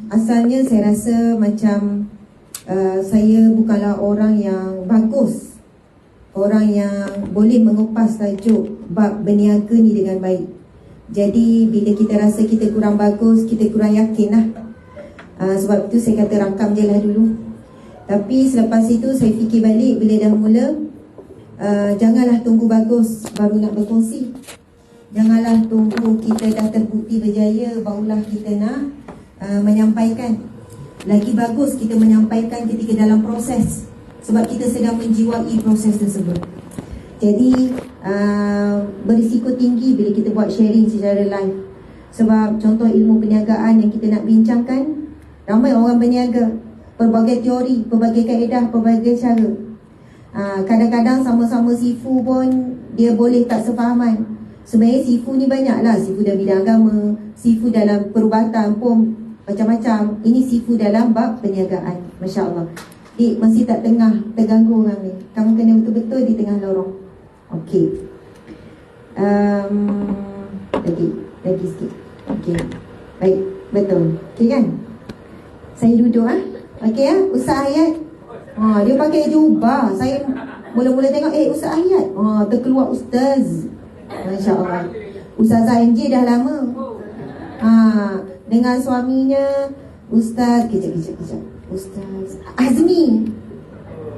Asalnya saya rasa macam saya bukanlah orang yang bagus, orang yang boleh mengupas tajuk bab berniaga ni dengan baik. Jadi bila kita rasa kita kurang bagus, kita kurang yakin lah. Sebab itu saya kata rangkam je lah dulu. Tapi selepas itu saya fikir balik, bila dah mula, janganlah tunggu bagus baru nak berkongsi. Janganlah tunggu kita dah terbukti berjaya barulah kita nak menyampaikan. Lagi bagus kita menyampaikan ketika dalam proses, sebab kita sedang menjiwai proses tersebut. Jadi berisiko tinggi bila kita buat sharing secara live. Sebab contoh ilmu perniagaan yang kita nak bincangkan, ramai orang berniaga, pelbagai teori, pelbagai kaedah, pelbagai cara. Kadang-kadang sama-sama sifu pun dia boleh tak sefahaman. Sebenarnya sifu ni banyaklah. Sifu dalam bidang agama, sifu dalam perubatan pun macam-macam. Ini sifu dalam bab perniagaan. Masya Allah. Masih tak tengah terganggu orang ni. Kamu kena betul-betul di tengah lorong. Okey. Lagi sikit. Okey. Baik, betul. Okey kan? Saya duduk Okey Ustaz Hayat. Dia pakai jubah. Saya mula-mula tengok Ustaz Hayat. Terkeluar Ustaz. Masya Allah. Ustazah MJ dah lama. Dengan suaminya Ustaz kejap. Ustaz Azmi.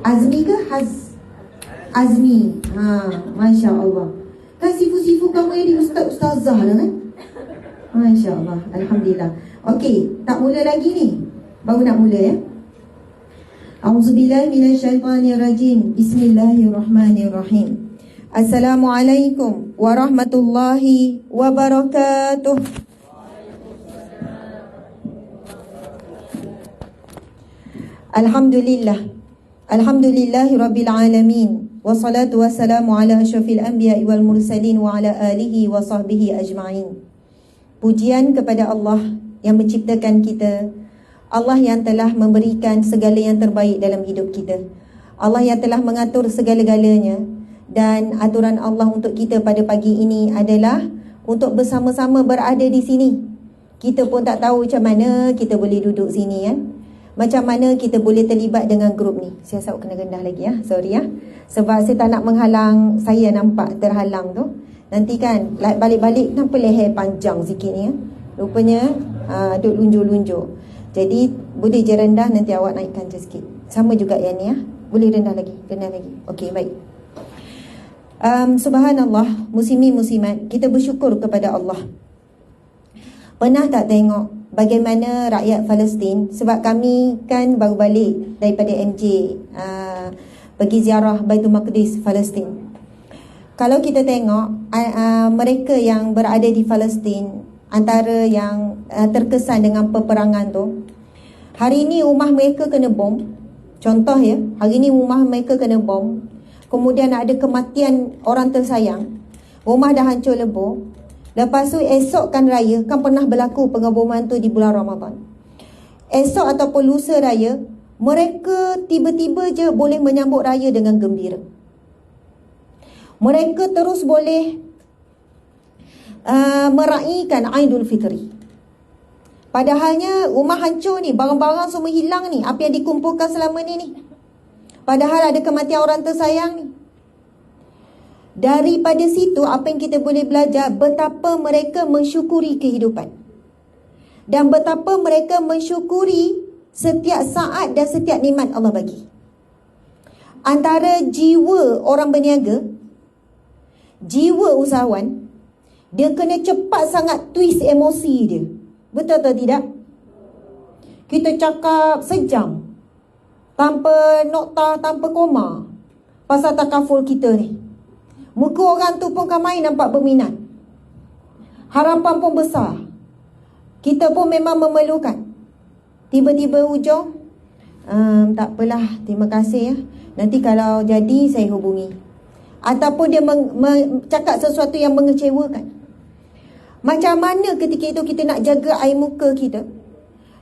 Azmi ke Azmi. Masya Allah. Kan sifu-sifu kamu ni ustazah lah kan? Masya Allah. Alhamdulillah. Okey, tak mula lagi ni. Baru nak mula ya. A'udzubillahi minasyaitanirrajim. Bismillahirrahmanirrahim. Assalamualaikum warahmatullahi wabarakatuh. Alhamdulillahi rabbil alamin. Wassalatu wassalamu ala asyrafil anbiya'i wal mursalin wa ala alihi wa sahbihi ajma'in. Pujian kepada Allah yang menciptakan kita, Allah yang telah memberikan segala yang terbaik dalam hidup kita, Allah yang telah mengatur segala-galanya. Dan aturan Allah untuk kita pada pagi ini adalah untuk bersama-sama berada di sini. Kita pun tak tahu macam mana kita boleh duduk sini kan. Macam mana kita boleh terlibat dengan grup ni. Saya asal kena rendah lagi sorry sebab saya tak nak menghalang saya nampak terhalang tu. Nanti kan balik-balik kenapa leher panjang sikit ni rupanya duk lunjuk-lunjuk. Jadi boleh je rendah, nanti awak naikkan je sikit. Sama juga yang ni boleh rendah lagi. Okey, baik. Subhanallah, muslimin-muslimat, kita bersyukur kepada Allah. Pernah tak tengok bagaimana rakyat Palestin, sebab kami kan baru balik daripada MJ pergi ziarah Baitul Maqdis Palestin. Kalau kita tengok mereka yang berada di Palestin, antara yang terkesan dengan peperangan tu, hari ini rumah mereka kena bom. Contoh hari ini rumah mereka kena bom. Kemudian ada kematian orang tersayang, rumah dah hancur lebur. Lepas tu esok kan raya, kan pernah berlaku pengeboman tu di bulan Ramadan. Esok ataupun lusa raya, mereka tiba-tiba je boleh menyambut raya dengan gembira. Mereka terus boleh meraihkan Aidul Fitri. Padahalnya rumah hancur ni, barang-barang semua hilang ni, apa yang dikumpulkan selama ni. Padahal ada kematian orang tersayang ni. Daripada situ apa yang kita boleh belajar, betapa mereka mensyukuri kehidupan. Dan betapa mereka mensyukuri setiap saat dan setiap nikmat Allah bagi. Antara jiwa orang berniaga, jiwa usahawan, dia kena cepat sangat twist emosi dia. Betul atau tidak? Kita cakap sejam, tanpa nokta, tanpa koma, pasal takaful kita ni. Muka orang tu pun ramai nampak berminat. Harapan pun besar. Kita pun memang memerlukan. Tiba-tiba hujung, tak apalah, terima kasih nanti kalau jadi saya hubungi. Ataupun dia cakap sesuatu yang mengecewakan. Macam mana ketika itu kita nak jaga air muka kita?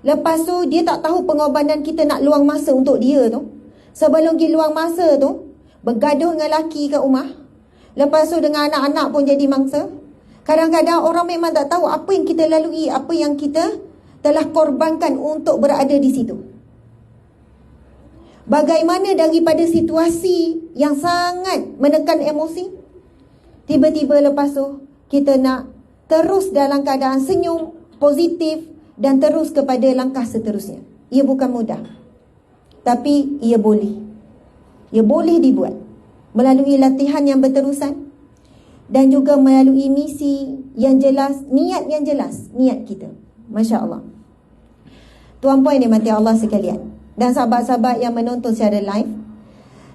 Lepas tu dia tak tahu pengorbanan kita nak luang masa untuk dia tu. Sebelum dia luang masa tu, bergaduh dengan laki kat rumah. Lepas tu dengan anak-anak pun jadi mangsa. Kadang-kadang orang memang tak tahu apa yang kita lalui, apa yang kita telah korbankan untuk berada di situ. Bagaimana daripada situasi yang sangat menekan emosi, tiba-tiba lepas tu kita nak terus dalam keadaan senyum, positif dan terus kepada langkah seterusnya. Ia bukan mudah, tapi ia boleh. Ia boleh dibuat melalui latihan yang berterusan dan juga melalui misi yang jelas, niat yang jelas, niat kita. Masya Allah. Tuan-puan yang dimati Allah sekalian dan sahabat-sahabat yang menonton secara live,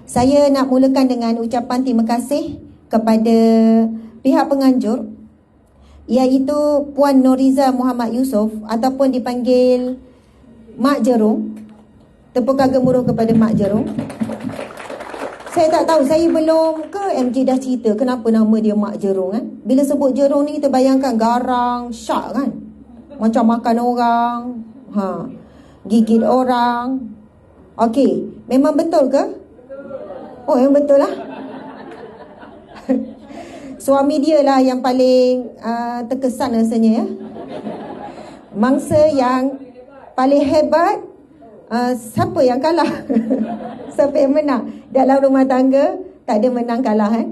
saya nak mulakan dengan ucapan terima kasih kepada pihak penganjur, iaitu Puan Noriza Muhammad Yusof ataupun dipanggil Mak Jerung. Tepukan gemuruh kepada Mak Jerung. Saya tak tahu, saya belum ke MJ dah cerita kenapa nama dia Mak Jerung kan. Bila sebut Jerung ni kita bayangkan garang, syak kan, macam makan orang, gigit orang. Okey, memang betul ke? Oh, memang betul lah. Suami dia lah yang paling terkesan rasanya ya. Mangsa yang paling hebat, siapa yang kalah? Siapa yang menang? Dalam rumah tangga tak ada menang kalah kan?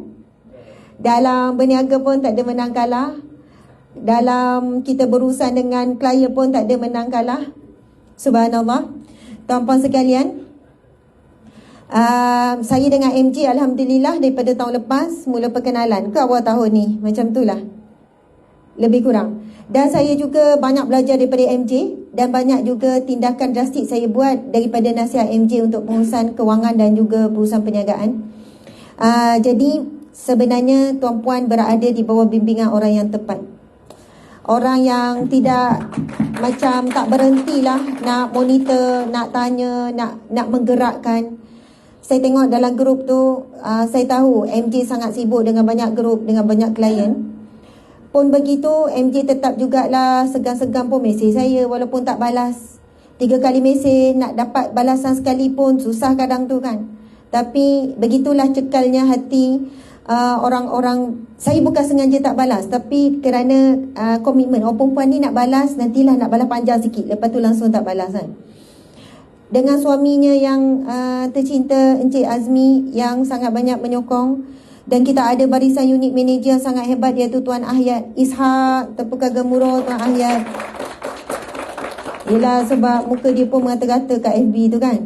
Dalam berniaga pun tak ada menang kalah. Dalam kita berurusan dengan klien pun tak ada menang kalah. Subhanallah. Tuan-puan sekalian, saya dengan MJ Alhamdulillah daripada tahun lepas mula perkenalan ke awal tahun ni. Macam tu lah, lebih kurang. Dan saya juga banyak belajar daripada MJ dan banyak juga tindakan drastik saya buat daripada nasihat MJ untuk pengurusan kewangan dan juga pengurusan perniagaan. Jadi sebenarnya tuan-puan berada di bawah bimbingan orang yang tepat. Orang yang tidak macam tak berhentilah nak monitor, nak tanya, nak menggerakkan. Saya tengok dalam grup tu, saya tahu MJ sangat sibuk dengan banyak grup, dengan banyak klien. Pun begitu, MJ tetap jugalah segan-segan pun mesej saya walaupun tak balas. 3 kali mesej nak dapat balasan sekali pun susah kadang tu kan. Tapi begitulah cekalnya hati orang-orang. Saya bukan sengaja tak balas, tapi kerana komitmen. Perempuan ni nak balas, nantilah nak balas panjang sikit, lepas tu langsung tak balas kan. Dengan suaminya yang tercinta Encik Azmi yang sangat banyak menyokong. Dan kita ada barisan unit manager yang sangat hebat, iaitu Tuan Ahyat Ishak. Tepukan gemuruh Tuan Ahyat. Yelah, sebab muka dia pun mengata-kata kat FB tu kan.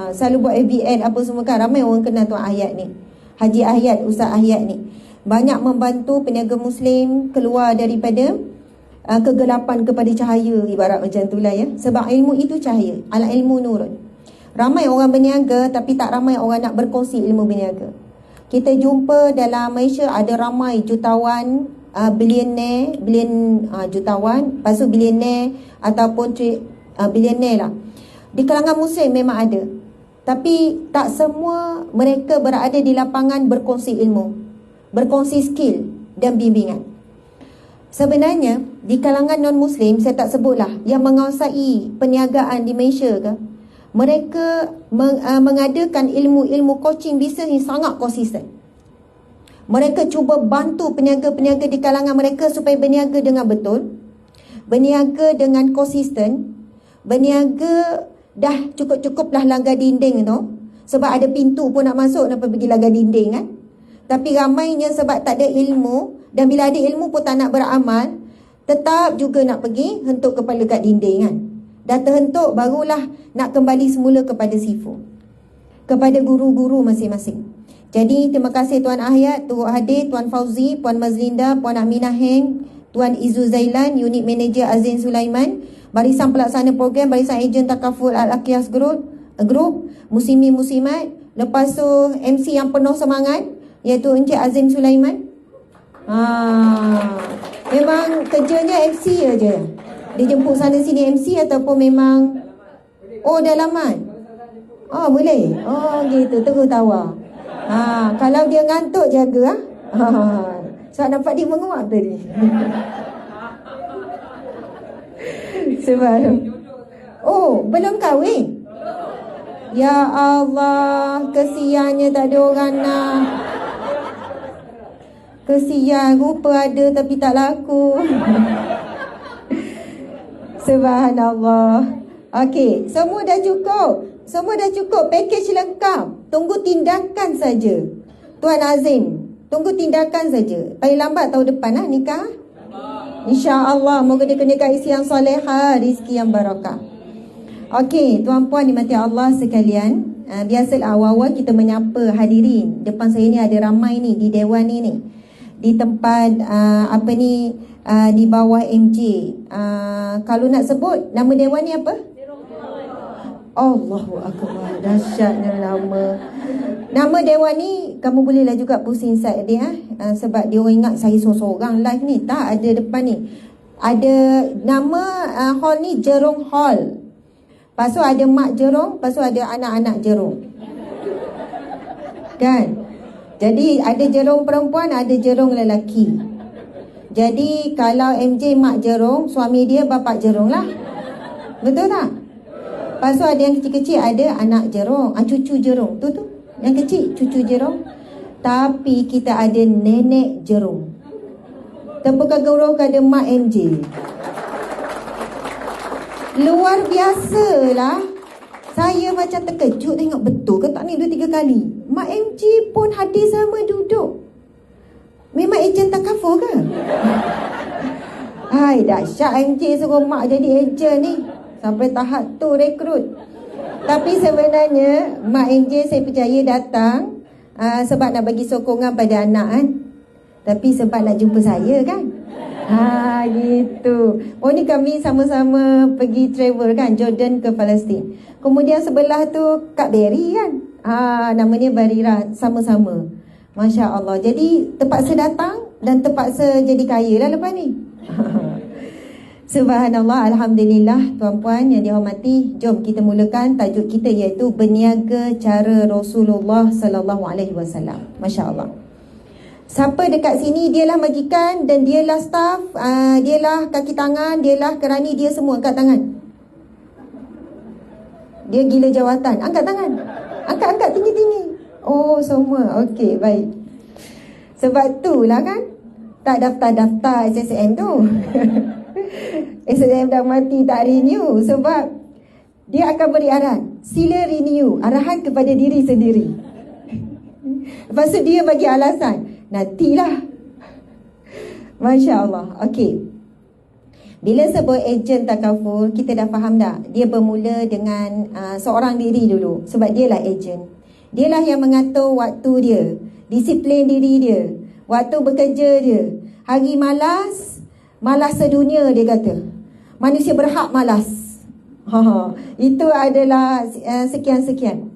Selalu buat FB ad apa semua kan. Ramai orang kenal Tuan Ahyat ni, Haji Ahyat, Ustaz Ahyat ni. Banyak membantu peniaga Muslim keluar daripada kegelapan kepada cahaya, ibarat macam tu lah ya. Sebab ilmu itu cahaya, al ilmu nurun. Ramai orang berniaga tapi tak ramai orang nak berkongsi ilmu berniaga. Kita jumpa dalam Malaysia ada ramai jutawan, jutawan, lepas tu bilioner ataupun bilioner lah. Di kalangan Muslim memang ada, tapi tak semua mereka berada di lapangan berkongsi ilmu, berkongsi skill dan bimbingan. Sebenarnya di kalangan non-Muslim, saya tak sebutlah, yang menguasai perniagaan di Malaysia ke, mereka mengadakan ilmu-ilmu coaching bisnes yang sangat konsisten. Mereka cuba bantu peniaga-peniaga di kalangan mereka supaya berniaga dengan betul, berniaga dengan konsisten, berniaga dah cukup-cukuplah langgar dinding tu. Sebab ada pintu pun nak masuk, nak pergi langgar dinding kan. Tapi ramainya sebab tak ada ilmu, dan bila ada ilmu pun tak nak beramal, tetap juga nak pergi hentuk kepala kat dinding kan. Dah terhentuk barulah nak kembali semula kepada sifu, kepada guru-guru masing-masing. Jadi terima kasih Tuan Ahyat, Turut Hadir, Tuan Fauzi, Puan Mazlinda, Puan Aminah Heng, Tuan Izu Zailan, Unit Manager Azin Sulaiman, Barisan Pelaksana Program, Barisan Ejen Takaful Al-Aqiyas Group, Muslimin Muslimat. Lepas tu MC yang penuh semangat, iaitu Encik Azim Sulaiman. Memang kerjanya MC aja. Dia jemput sana sini MC ataupun memang dalaman. Boleh. Gitu, terus tawa. Kalau dia ngantuk jaga Sebab nampak dia menguap tadi. Sebab belum kahwin. Ya Allah, kesiannya tak ada orang nak. Kesian, rupa ada tapi tak laku. Subhanallah. Okey, semua dah cukup. Semua dah cukup, package lengkap. Tunggu tindakan saja. Tuan Azim, tunggu tindakan saja. Paling lambat tahun depan nikah. InsyaAllah, moga dikenakan isteri yang solehah, rezeki yang barakah. Okey, tuan-puan dimati Allah sekalian. Biasalah awal-awal kita menyapa hadirin. Depan saya ni ada ramai ni di dewan ni. Di tempat di bawah MJ. Kalau nak sebut nama dewan ni apa? Allahu Akbar, dahsyatnya nama. Nama dewan ni kamu bolehlah juga pusing inside dia sebab dia orang ingat saya seorang live ni. Tak, ada depan ni. Ada nama hall ni Jerung Hall. Lepas tu ada mak Jerung, lepas tu ada anak-anak Jerung. Kan? Jadi ada Jerung perempuan, ada Jerung lelaki. Jadi kalau MJ mak Jerung, suami dia bapak Jerung lah. Betul tak? Lepas tu ada yang kecil-kecil, ada anak Jerung, cucu Jerung. Tu yang kecil cucu Jerung. Tapi kita ada nenek Jerung. Tepukan gemuruh kepada mak MJ. Luar biasa lah. Saya macam terkejut tengok betul ke tak ni 2-3 kali. Mak MJ pun hadir sama duduk. Memang ejen takaful ke? Hai, dahsyat MJ suruh mak jadi ejen ni. Sampai tahap tu rekrut. Tapi sebenarnya mak MJ saya percaya datang sebab nak bagi sokongan pada anak kan. Tapi sebab nak jumpa saya kan. Gitu. Oh ni kami sama-sama pergi travel kan, Jordan ke Palestin. Kemudian sebelah tu Kak Berry kan. Namanya Barira, sama-sama. Masya Allah. Jadi terpaksa datang dan terpaksa jadi kaya lah lepas ni. Subhanallah, alhamdulillah tuan-puan yang dihormati. Jom kita mulakan tajuk kita iaitu berniaga cara Rasulullah sallallahu alaihi wasallam. Masya-Allah. Siapa dekat sini dialah majikan dan dialah staff, dialah kaki tangan, dialah kerani, dia semua angkat tangan. Dia gila jawatan, angkat tangan. Angkat tinggi-tinggi. Oh, semua. Okey, baik. Sebab tu lah kan tak daftar-daftar SSM tu. SSM dah mati tak renew sebab dia akan beri arahan. Sila renew, arahan kepada diri sendiri. Lepas tu dia bagi alasan. Nantilah. Masya Allah. Okey. Bila sebut ejen takaful, kita dah faham dah. Dia bermula dengan seorang diri dulu. Sebab dia lah ejen. Dialah yang mengatur waktu dia, disiplin diri dia, waktu bekerja dia. Hari malas, malas sedunia dia kata. Manusia berhak malas. Itu adalah sekian-sekian.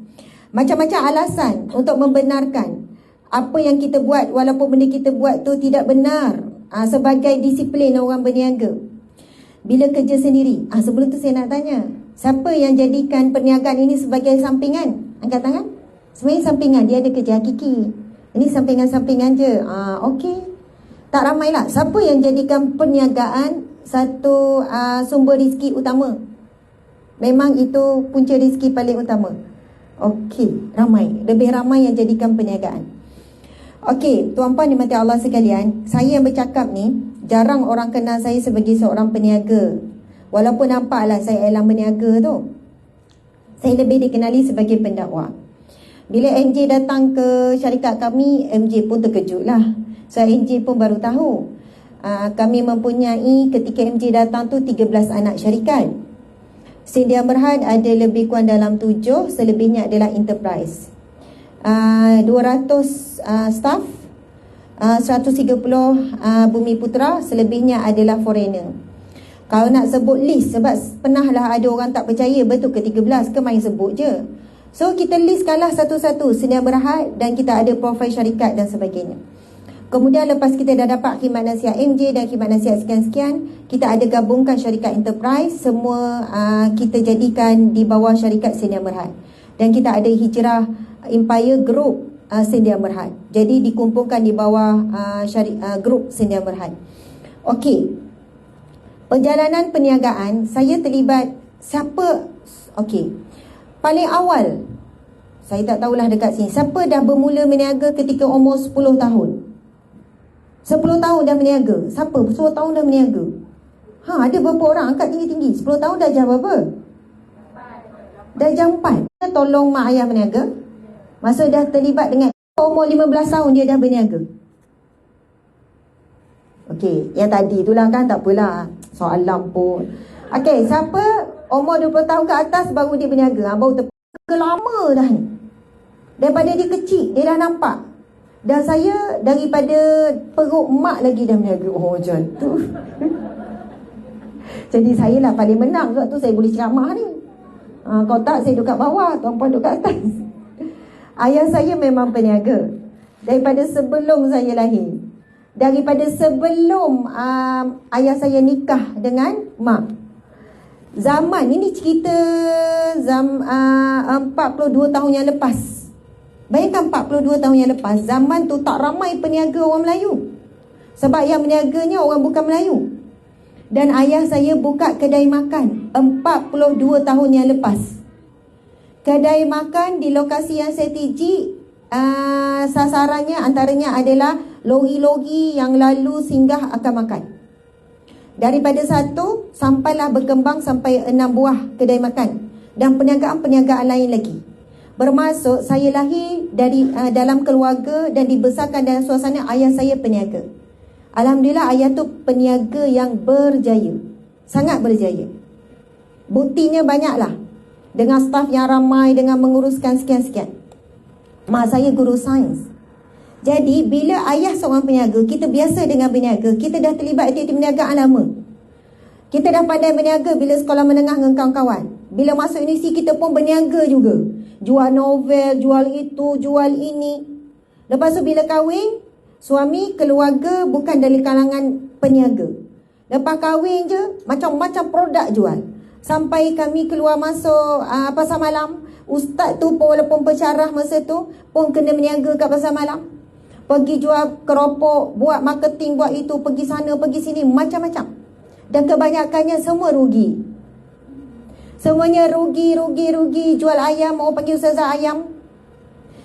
Macam-macam alasan untuk membenarkan apa yang kita buat walaupun benda kita buat tu tidak benar. Sebagai disiplin orang berniaga. Bila kerja sendiri, sebelum tu saya nak tanya, siapa yang jadikan perniagaan ini sebagai sampingan? Angkat tangan. Sebenarnya sampingan, dia ada kerja hakiki. Ini sampingan-sampingan je. Okey. Tak ramai lah. Siapa yang jadikan perniagaan satu sumber rezeki utama? Memang itu punca rezeki paling utama. Okey, ramai. Lebih ramai yang jadikan perniagaan. Okey, tuan-puan dimati Allah sekalian, saya yang bercakap ni, jarang orang kenal saya sebagai seorang peniaga. Walaupun nampaklah saya elang berniaga tu. Saya lebih dikenali sebagai pendakwa. Bila MJ datang ke syarikat kami, MJ pun terkejut lah. So MJ pun baru tahu. Kami mempunyai ketika MJ datang tu 13 anak syarikat. Sindia Berhad ada lebih kurang dalam 7, selebihnya adalah enterprise. 200 staff, 130 Bumi Putra, selebihnya adalah foreigner. Kalau nak sebut list, sebab pernah lah ada orang tak percaya betul ke 13 ke main sebut je. So kita listkanlah satu-satu Sindia Berhad dan kita ada profil syarikat dan sebagainya. Kemudian lepas kita dah dapat khidmat nasihat MJ dan khidmat nasihat sekian-sekian, kita ada gabungkan syarikat enterprise. Semua kita jadikan di bawah syarikat Sindia Berhad. Dan kita ada Hijrah Empire Group Sindia Berhad. Jadi dikumpulkan di bawah grup Sindia Berhad. Okey. Perjalanan perniagaan, saya terlibat siapa? Okey. Paling awal, saya tak tahulah dekat sini, siapa dah bermula berniaga ketika umur 10 tahun? 10 tahun dah berniaga. Siapa? 10 tahun dah berniaga. Ada berapa orang angkat tinggi-tinggi? 10 tahun dah jam berapa? Dah jam 4. Tolong mak ayah berniaga. Masa dah terlibat dengan umur 15 tahun dia dah berniaga. Okey, yang tadi itulah kan, tak apalah. Soalan pun. Okey, siapa umur 20 tahun ke atas baru dia berniaga? Baru lama dah ni. Daripada dia kecil, dia dah nampak. Dan saya daripada perut mak lagi dah berniaga. Macam tu. Jadi saya lah paling menang. Sebab tu saya boleh ceramah ni. Kalau tak, saya duduk kat bawah, tuan-puan duduk kat atas. Ayah saya memang peniaga. Daripada sebelum saya lahir. Daripada sebelum ayah saya nikah dengan mak. Zaman, ini cerita 42 tahun yang lepas. Bayangkan 42 tahun yang lepas. Zaman tu tak ramai peniaga orang Melayu. Sebab yang meniaganya orang bukan Melayu. Dan ayah saya buka kedai makan 42 tahun yang lepas. Kedai makan di lokasi yang strategik, sasarannya antaranya adalah lori-lori yang lalu singgah akan makan. Daripada 1 sampailah berkembang sampai 6 buah kedai makan. Dan perniagaan-perniagaan lain lagi. Bermaksud saya lahir dari dalam keluarga dan dibesarkan dalam suasana ayah saya peniaga. Alhamdulillah ayah tu peniaga yang berjaya. Sangat berjaya. Buktinya banyaklah. Dengan staf yang ramai, dengan menguruskan sekian-sekian. Mak saya guru sains. Jadi bila ayah seorang peniaga, kita biasa dengan berniaga, kita dah terlibat aktiviti perniagaan lama. Kita dah pandai berniaga bila sekolah menengah dengan kawan-kawan. Bila masuk universiti kita pun berniaga juga. Jual novel, jual itu, jual ini. Lepas tu bila kahwin, suami keluarga bukan dari kalangan peniaga. Lepas kahwin je, macam-macam produk jual. Sampai kami keluar masuk pasar malam. Ustaz tu pun walaupun pensyarah masa tu pun kena berniaga kat pasar malam. Pergi jual keropok, buat marketing, buat itu, pergi sana, pergi sini, macam-macam. Dan kebanyakannya semua rugi. Semuanya rugi. Jual ayam, orang panggil ustazah ayam.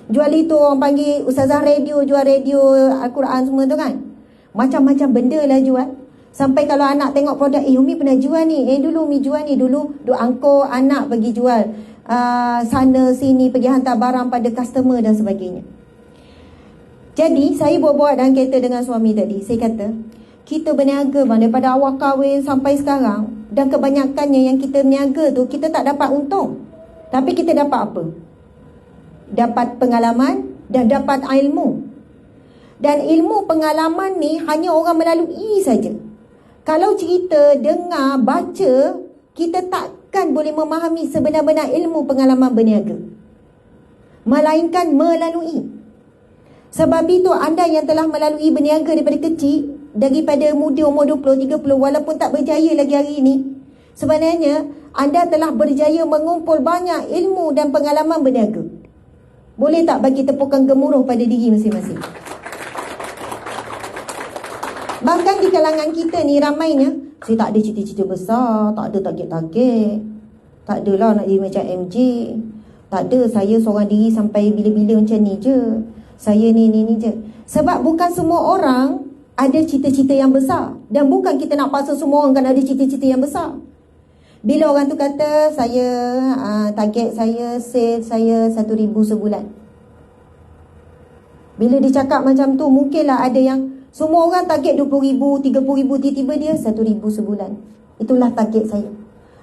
Jual itu, orang panggil ustazah radio, jual radio Al-Quran semua tu kan. Macam-macam benda lah jual. Sampai kalau anak tengok produk, Umi pernah jual ni. Dulu Umi jual ni. Dulu duk angkut anak pergi jual. Sana sini, pergi hantar barang pada customer dan sebagainya. Jadi saya buat dalam kereta dengan suami tadi. Saya kata, kita berniaga bang, daripada awal kahwin sampai sekarang. Dan kebanyakannya yang kita berniaga tu, kita tak dapat untung. Tapi kita dapat apa? Dapat pengalaman dan dapat ilmu. Dan ilmu pengalaman ni hanya orang melalui saja. Kalau cerita, dengar, baca, kita takkan boleh memahami sebenar-benar ilmu pengalaman berniaga. Melainkan melalui. Sebab itu anda yang telah melalui berniaga daripada kecil, daripada muda umur 20, 30, walaupun tak berjaya lagi hari ini, sebenarnya anda telah berjaya mengumpul banyak ilmu dan pengalaman berniaga. Boleh tak bagi tepukan gemuruh pada diri masing-masing? Bahkan di kalangan kita ni ramainya, saya tak ada cita-cita besar, tak ada target-target, tak adalah nak jadi macam MJ, tak ada, saya seorang diri sampai bila-bila macam ni je, saya ni je. Sebab bukan semua orang ada cita-cita yang besar. Dan bukan kita nak paksa semua orang kan ada cita-cita yang besar. Bila orang tu kata, saya target saya, sales saya 1,000 sebulan. Bila dia cakap macam tu, mungkinlah ada yang semua orang target 20,000, 30,000, tiba-tiba dia 1,000 sebulan. Itulah target saya.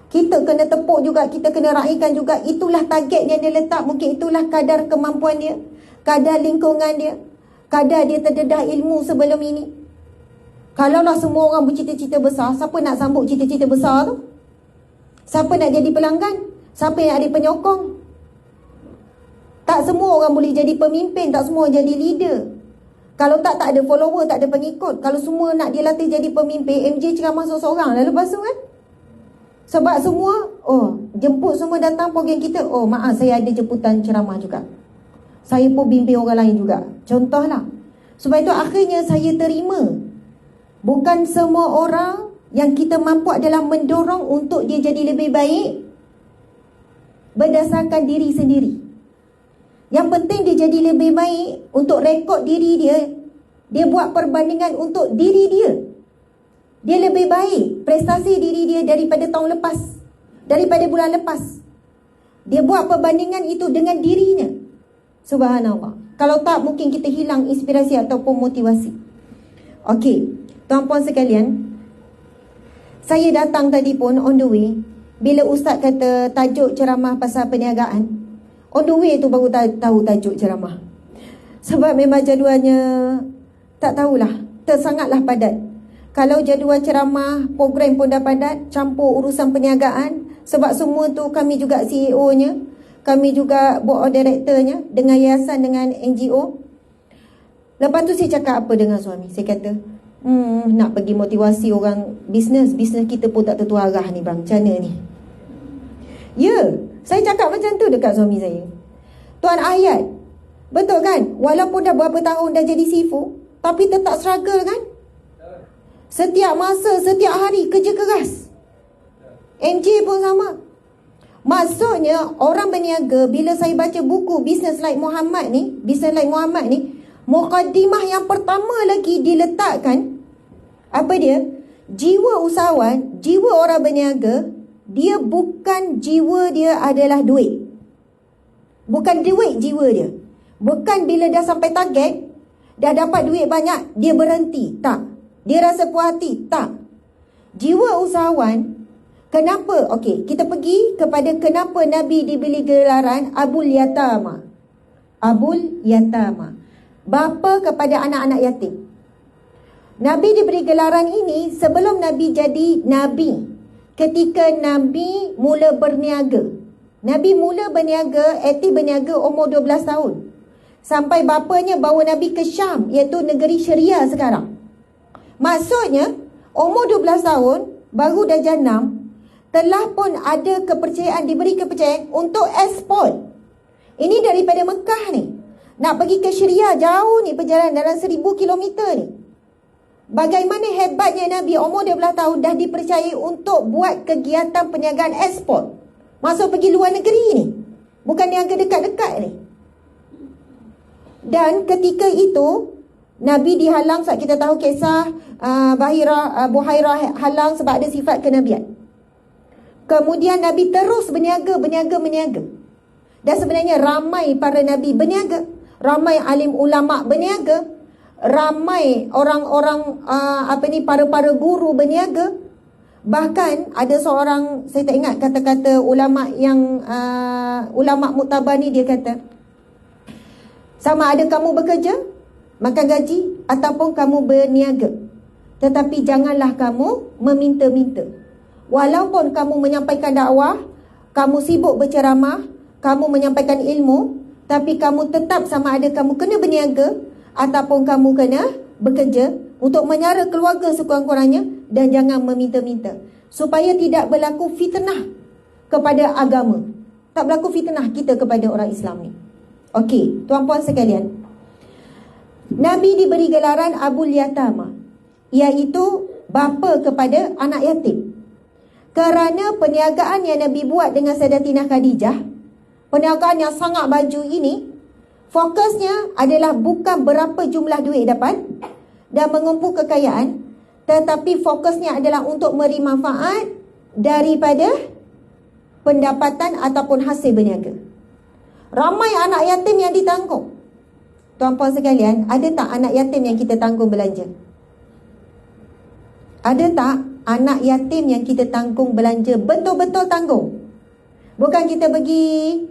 Kita kena tepuk juga, kita kena raikan juga. Itulah target yang dia letak. Mungkin itulah kadar kemampuan dia, kadar lingkungan dia, kadar dia terdedah ilmu sebelum ini. Kalaulah semua orang bercita-cita besar, siapa nak sambut cita-cita besar tu? Siapa nak jadi pelanggan? Siapa yang ada penyokong? Tak semua orang boleh jadi pemimpin, tak semua jadi leader. Kalau tak ada follower, tak ada pengikut. Kalau semua nak dia latih jadi pemimpin, MJ ceramah seorang lah lepas tu kan? Sebab semua, jemput semua datang program kita. Maaf, saya ada jemputan ceramah juga. Saya pun bimbing orang lain juga. Contohlah. Sebab itu akhirnya saya terima. Bukan semua orang yang kita mampu adalah mendorong untuk dia jadi lebih baik berdasarkan diri sendiri. Yang penting dia jadi lebih baik untuk rekod diri dia. Dia buat perbandingan untuk diri dia. Dia lebih baik prestasi diri dia daripada tahun lepas, daripada bulan lepas. Dia buat perbandingan itu dengan dirinya. Subhanallah. Kalau tak, mungkin kita hilang inspirasi ataupun motivasi. Okey, tuan-puan sekalian, saya datang tadi pun on the way, bila ustaz kata tajuk ceramah pasal perniagaan, on the way tu baru tahu tajuk ceramah. Sebab memang jadualnya tak tahulah, sangatlah padat. Kalau jadual ceramah, program pun dah padat, campur urusan perniagaan. Sebab semua tu kami juga CEO-nya, kami juga board of director-nya, dengan yayasan, dengan NGO. Lepas tu saya cakap apa dengan suami? Saya kata, nak pergi motivasi orang bisnes kita pun tak tentu arah ni bang, macam mana ni? Ya, saya cakap macam tu dekat suami saya. Tuan Ayat, betul kan? Walaupun dah berapa tahun dah jadi CFO, tapi tetap struggle kan? Setiap masa, setiap hari kerja keras. MJ pun sama. Maksudnya orang berniaga, bila saya baca buku Business Like Muhammad ni, mukadimah yang pertama lagi diletakkan, apa dia? Jiwa usahawan, jiwa orang berniaga, dia bukan jiwa dia adalah duit. Bukan duit jiwa dia. Bukan bila dah sampai target, dah dapat duit banyak, dia berhenti. Tak. Dia rasa puas hati? Tak. Jiwa usahawan, kenapa? Okey, kita pergi kepada kenapa Nabi diberi gelaran Abul Yatama. Abul Yatama, bapa kepada anak-anak yatim. Nabi diberi gelaran ini sebelum Nabi jadi Nabi. Ketika Nabi mula berniaga. Nabi mula berniaga, aktif berniaga umur 12 tahun. Sampai bapanya bawa Nabi ke Syam, iaitu negeri Syria sekarang. Maksudnya, umur 12 tahun, baru darjah 6, telah pun ada kepercayaan, diberi kepercayaan untuk ekspor. Ini daripada Mekah ni. Nak pergi ke Syria, jauh ni perjalanan dalam 1000 kilometer ni. Bagaimana hebatnya Nabi, umur 12 tahun dah dipercayai untuk buat kegiatan perniagaan ekspor. Masuk pergi luar negeri ni. Bukan niaga dekat-dekat ni. Dan ketika itu, Nabi dihalang, sebab kita tahu kisah Buhairah halang sebab ada sifat kenabian. Kemudian Nabi terus berniaga. Dan sebenarnya ramai para Nabi berniaga. Ramai alim ulama berniaga. Ramai orang-orang para guru berniaga. Bahkan ada seorang, saya tak ingat kata-kata ulama yang ulama muktabar ni, dia kata, sama ada kamu bekerja, makan gaji, ataupun kamu berniaga, tetapi janganlah kamu meminta-minta. Walaupun kamu menyampaikan dakwah, kamu sibuk berceramah, kamu menyampaikan ilmu, tapi kamu tetap sama ada kamu kena berniaga ataupun kamu kena bekerja untuk menyara keluarga sekurang-kurangnya, dan jangan meminta-minta, supaya tidak berlaku fitnah kepada agama. Tak berlaku fitnah kita kepada orang Islam ni. Okey, tuan-puan sekalian, Nabi diberi gelaran Abul Yatama, iaitu bapa kepada anak yatim. Kerana perniagaan yang Nabi buat dengan Sayyidatina Khadijah, perniagaan yang sangat baju ini, fokusnya adalah bukan berapa jumlah duit dapat dan mengumpul kekayaan, tetapi fokusnya adalah untuk memberi manfaat daripada pendapatan ataupun hasil berniaga. Ramai anak yatim yang ditanggung. Tuan-puan sekalian, ada tak anak yatim yang kita tanggung belanja? Ada tak anak yatim yang kita tanggung belanja, betul-betul tanggung? Bukan kita bagi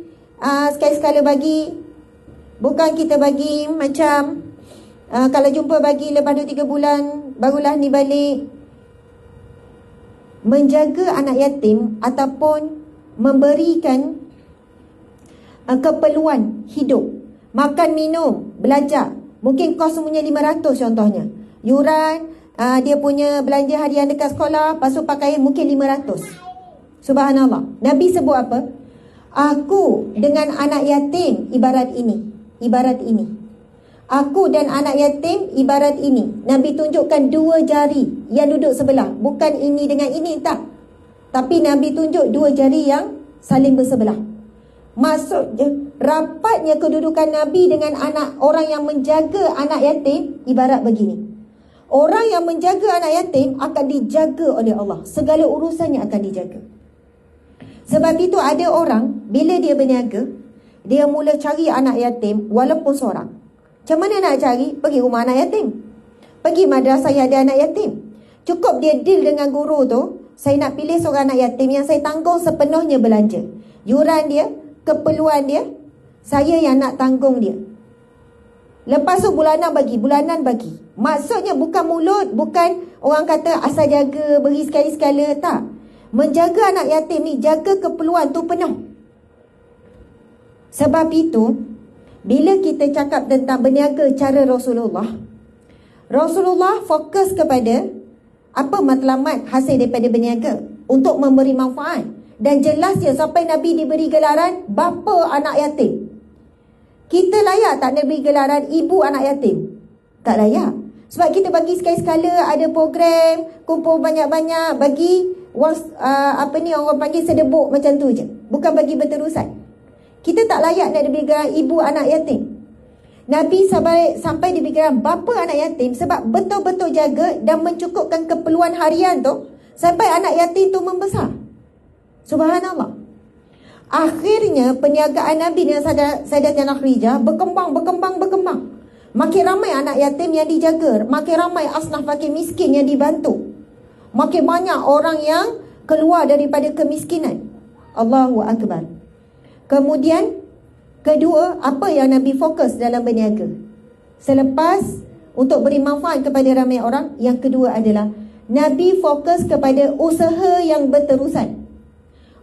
sekali-sekala bagi. Bukan kita bagi macam kalau jumpa bagi lepas 2-3 bulan barulah ni balik. Menjaga anak yatim ataupun memberikan keperluan hidup, makan, minum, belajar, mungkin kos semuanya 500 contohnya. Yuran, dia punya belanja harian dekat sekolah, pasu pakaian mungkin 500. Subhanallah. Nabi sebut apa? Aku dengan anak yatim ibarat ini. Aku dan anak yatim ibarat ini. Nabi tunjukkan 2 jari yang duduk sebelah. Bukan ini dengan ini, tak. Tapi Nabi tunjuk 2 jari yang saling bersebelah. Maksudnya, rapatnya kedudukan Nabi dengan anak orang yang menjaga anak yatim ibarat begini. Orang yang menjaga anak yatim akan dijaga oleh Allah. Segala urusannya akan dijaga. Sebab itu ada orang, bila dia berniaga, dia mula cari anak yatim walaupun seorang. Macam mana nak cari? Pergi rumah anak yatim. Pergi madrasah yang ada anak yatim. Cukup dia deal dengan guru tu, saya nak pilih seorang anak yatim yang saya tanggung sepenuhnya belanja. Yuran dia, keperluan dia, saya yang nak tanggung dia. Lepas tu bulanan bagi. Maksudnya bukan mulut, bukan orang kata asal jaga, beri sekali-sekala, tak. Menjaga anak yatim ni, jaga keperluan tu penuh. Sebab itu, bila kita cakap tentang berniaga cara Rasulullah fokus kepada apa matlamat hasil daripada berniaga untuk memberi manfaat. Dan jelasnya sampai Nabi diberi gelaran bapa anak yatim. Kita layak tak Nabi gelaran ibu anak yatim? Tak layak. Sebab kita bagi sekali-sekala ada program, kumpul banyak-banyak, bagi orang panggil sedebuk macam tu je. Bukan bagi berterusan. Kita tak layak nak diberi gelaran ibu anak yatim. Nabi sampai diberi gelaran bapa anak yatim sebab betul-betul jaga dan mencukupkan keperluan harian tu sampai anak yatim tu membesar. Subhanallah. Akhirnya perniagaan Nabi dengan Sayyidatina Khadijah berkembang. Makin ramai anak yatim yang dijaga, makin ramai asnaf fakir miskin yang dibantu. Makin banyak orang yang keluar daripada kemiskinan. Allahu Akbar. Kemudian kedua, apa yang Nabi fokus dalam berniaga? Selepas untuk beri manfaat kepada ramai orang, yang kedua adalah Nabi fokus kepada usaha yang berterusan.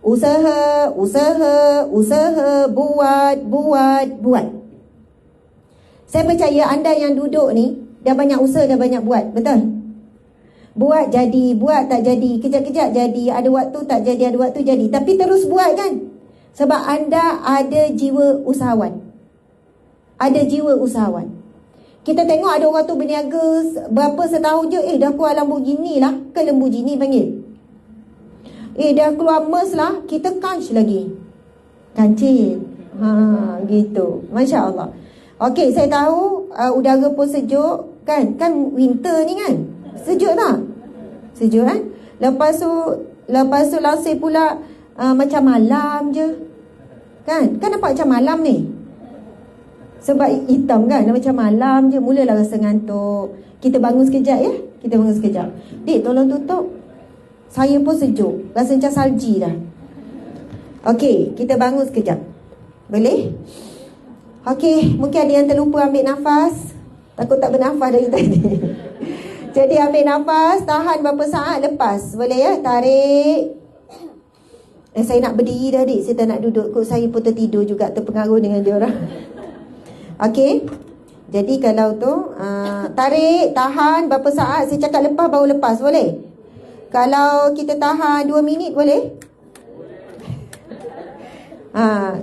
Usaha, buat. Saya percaya anda yang duduk ni dah banyak usaha, dah banyak buat, betul? Buat jadi, buat tak jadi, kejap-kejap jadi, ada waktu tak jadi, ada waktu jadi. Tapi terus buat kan? Sebab anda ada jiwa usahawan. Ada jiwa usahawan. Kita tengok ada orang tu berniaga berapa setahun je, dah keluar Lamborghini lah. Ke Lamborghini panggil? Dah keluar Merc lah, kita kanch lagi. Kancil. Gitu. Masya Allah. Okey, saya tahu udara pun sejuk. Kan winter ni kan? Sejuk tak? Sejuk kan? Lepas tu langsir pula macam malam je. Kan nampak macam malam ni. Sebab hitam kan, macam malam je. Mulalah rasa ngantuk. Kita bangun sekejap ya. Dik, tolong tutup. Saya pun sejuk. Rasa macam salji dah. Okey, kita bangun sekejap. Boleh? Okey, mungkin ada yang terlupa ambil nafas. Takut tak bernafas dari tadi. Jadi ambil nafas, tahan berapa saat, lepas. Boleh ya? Tarik. Saya nak berdiri dah, dik. Saya tak nak duduk. Kok saya pun tertidur juga, terpengaruh dengan dia orang. Okey. Jadi kalau tu tarik, tahan berapa saat. Saya cakap lepas, baru lepas. Boleh? Kalau kita tahan 2 minit boleh?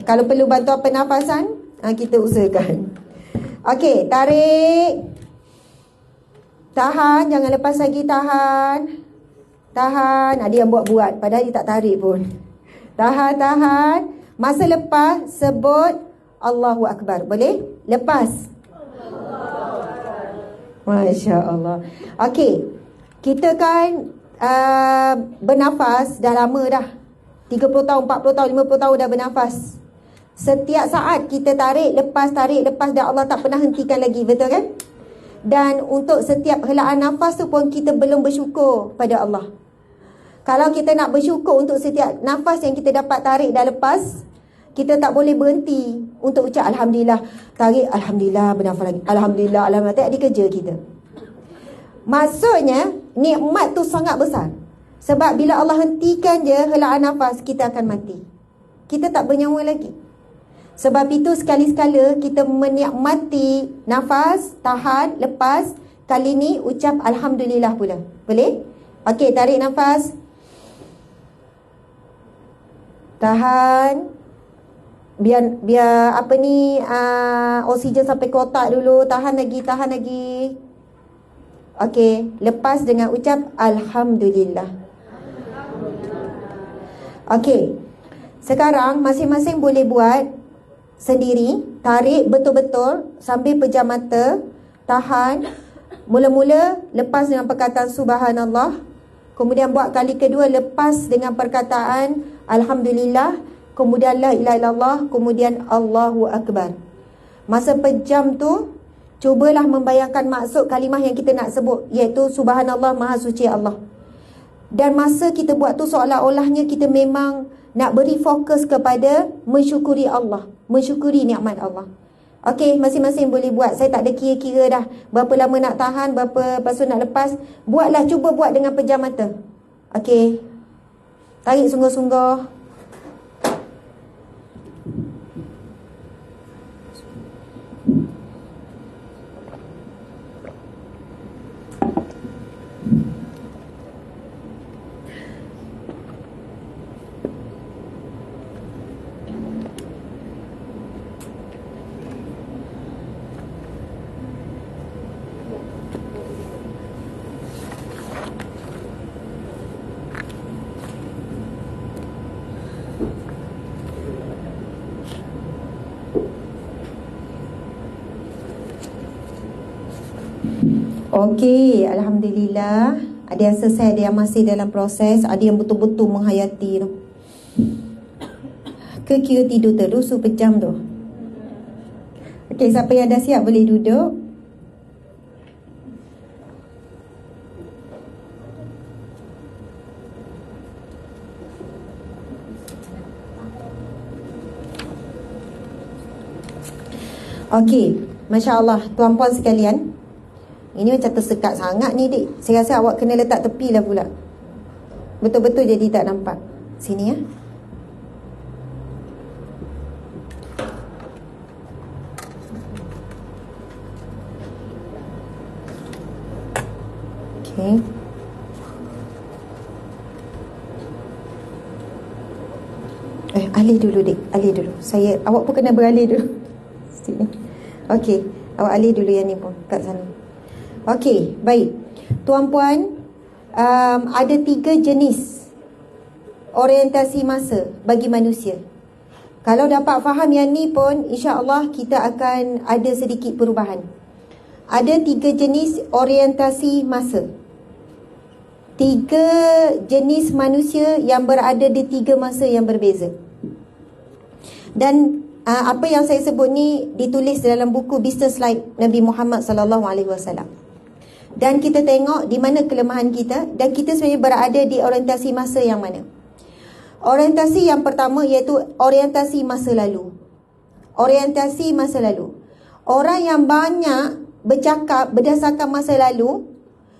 Kalau perlu bantuan pernafasan, kita usahakan. Okey, tarik. Tahan, jangan lepas lagi, tahan. Ada yang buat-buat, padahal dia tak tarik pun. Tahan. Masa lepas, sebut Allahu Akbar. Boleh? Lepas. Masya Allah. Okey, kita kan bernafas dah lama dah. 30 tahun, 40 tahun, 50 tahun dah bernafas. Setiap saat kita tarik, lepas, dan Allah tak pernah hentikan lagi, betul kan? Dan untuk setiap helaan nafas tu pun kita belum bersyukur pada Allah. Kalau kita nak bersyukur untuk setiap nafas yang kita dapat tarik dan lepas, kita tak boleh berhenti untuk ucap Alhamdulillah. Tarik, Alhamdulillah, bernafas lagi, Alhamdulillah. Tak ada kerja kita. Maksudnya nikmat tu sangat besar. Sebab bila Allah hentikan je helaan nafas, kita akan mati. Kita tak bernyawa lagi. Sebab itu sekali-sekala kita menikmati nafas, tahan, lepas. Kali ni ucap Alhamdulillah pula. Boleh? Okey, tarik nafas. Tahan. Biar oksigen sampai ke otak dulu. Tahan lagi. Okey, lepas dengan ucap Alhamdulillah. Okey, sekarang masing-masing boleh buat sendiri. Tarik betul-betul sambil pejam mata. Tahan. Mula-mula lepas dengan perkataan subhanallah, kemudian buat kali kedua lepas dengan perkataan alhamdulillah, kemudian la ilaha illallah, kemudian Allahu akbar. Masa pejam tu, cubalah membayangkan maksud kalimah yang kita nak sebut, iaitu subhanallah, maha suci Allah. Dan masa kita buat tu seolah-olahnya kita memang nak beri fokus kepada mensyukuri Allah, mensyukuri nikmat Allah. Okey, masing-masing boleh buat. Saya tak ada kira-kira dah berapa lama nak tahan, berapa lepas tu nak lepas. Buatlah, cuba buat dengan pejam mata. Okey. Tarik sungguh-sungguh. Okey, alhamdulillah. Ada yang selesai, ada yang masih dalam proses, ada yang betul-betul menghayati tu. Ke kira tidur terus pejam tu. Okey, siapa yang dah siap boleh duduk. Okey, masya-Allah tuan-puan sekalian. Ini macam tersekat sangat ni, dik. Saya rasa awak kena letak tepi lah pula. Betul-betul jadi tak nampak. Sini ya. Okey. Alih dulu, dik. Alih dulu. Awak pun kena beralih dulu. Sini. Okey. Awak alih dulu yang ni pun kat sana. Okey, baik. Tuan-puan, ada 3 jenis orientasi masa bagi manusia. Kalau dapat faham yang ni pun, insya-Allah kita akan ada sedikit perubahan. Ada 3 jenis orientasi masa. 3 jenis manusia yang berada di 3 masa yang berbeza. Dan apa yang saya sebut ni ditulis dalam buku Business Life Nabi Muhammad sallallahu alaihi wasallam. Dan kita tengok di mana kelemahan kita, dan kita sebenarnya berada di orientasi masa yang mana. Orientasi yang pertama iaitu orientasi masa lalu. Orientasi masa lalu. Orang yang banyak bercakap berdasarkan masa lalu,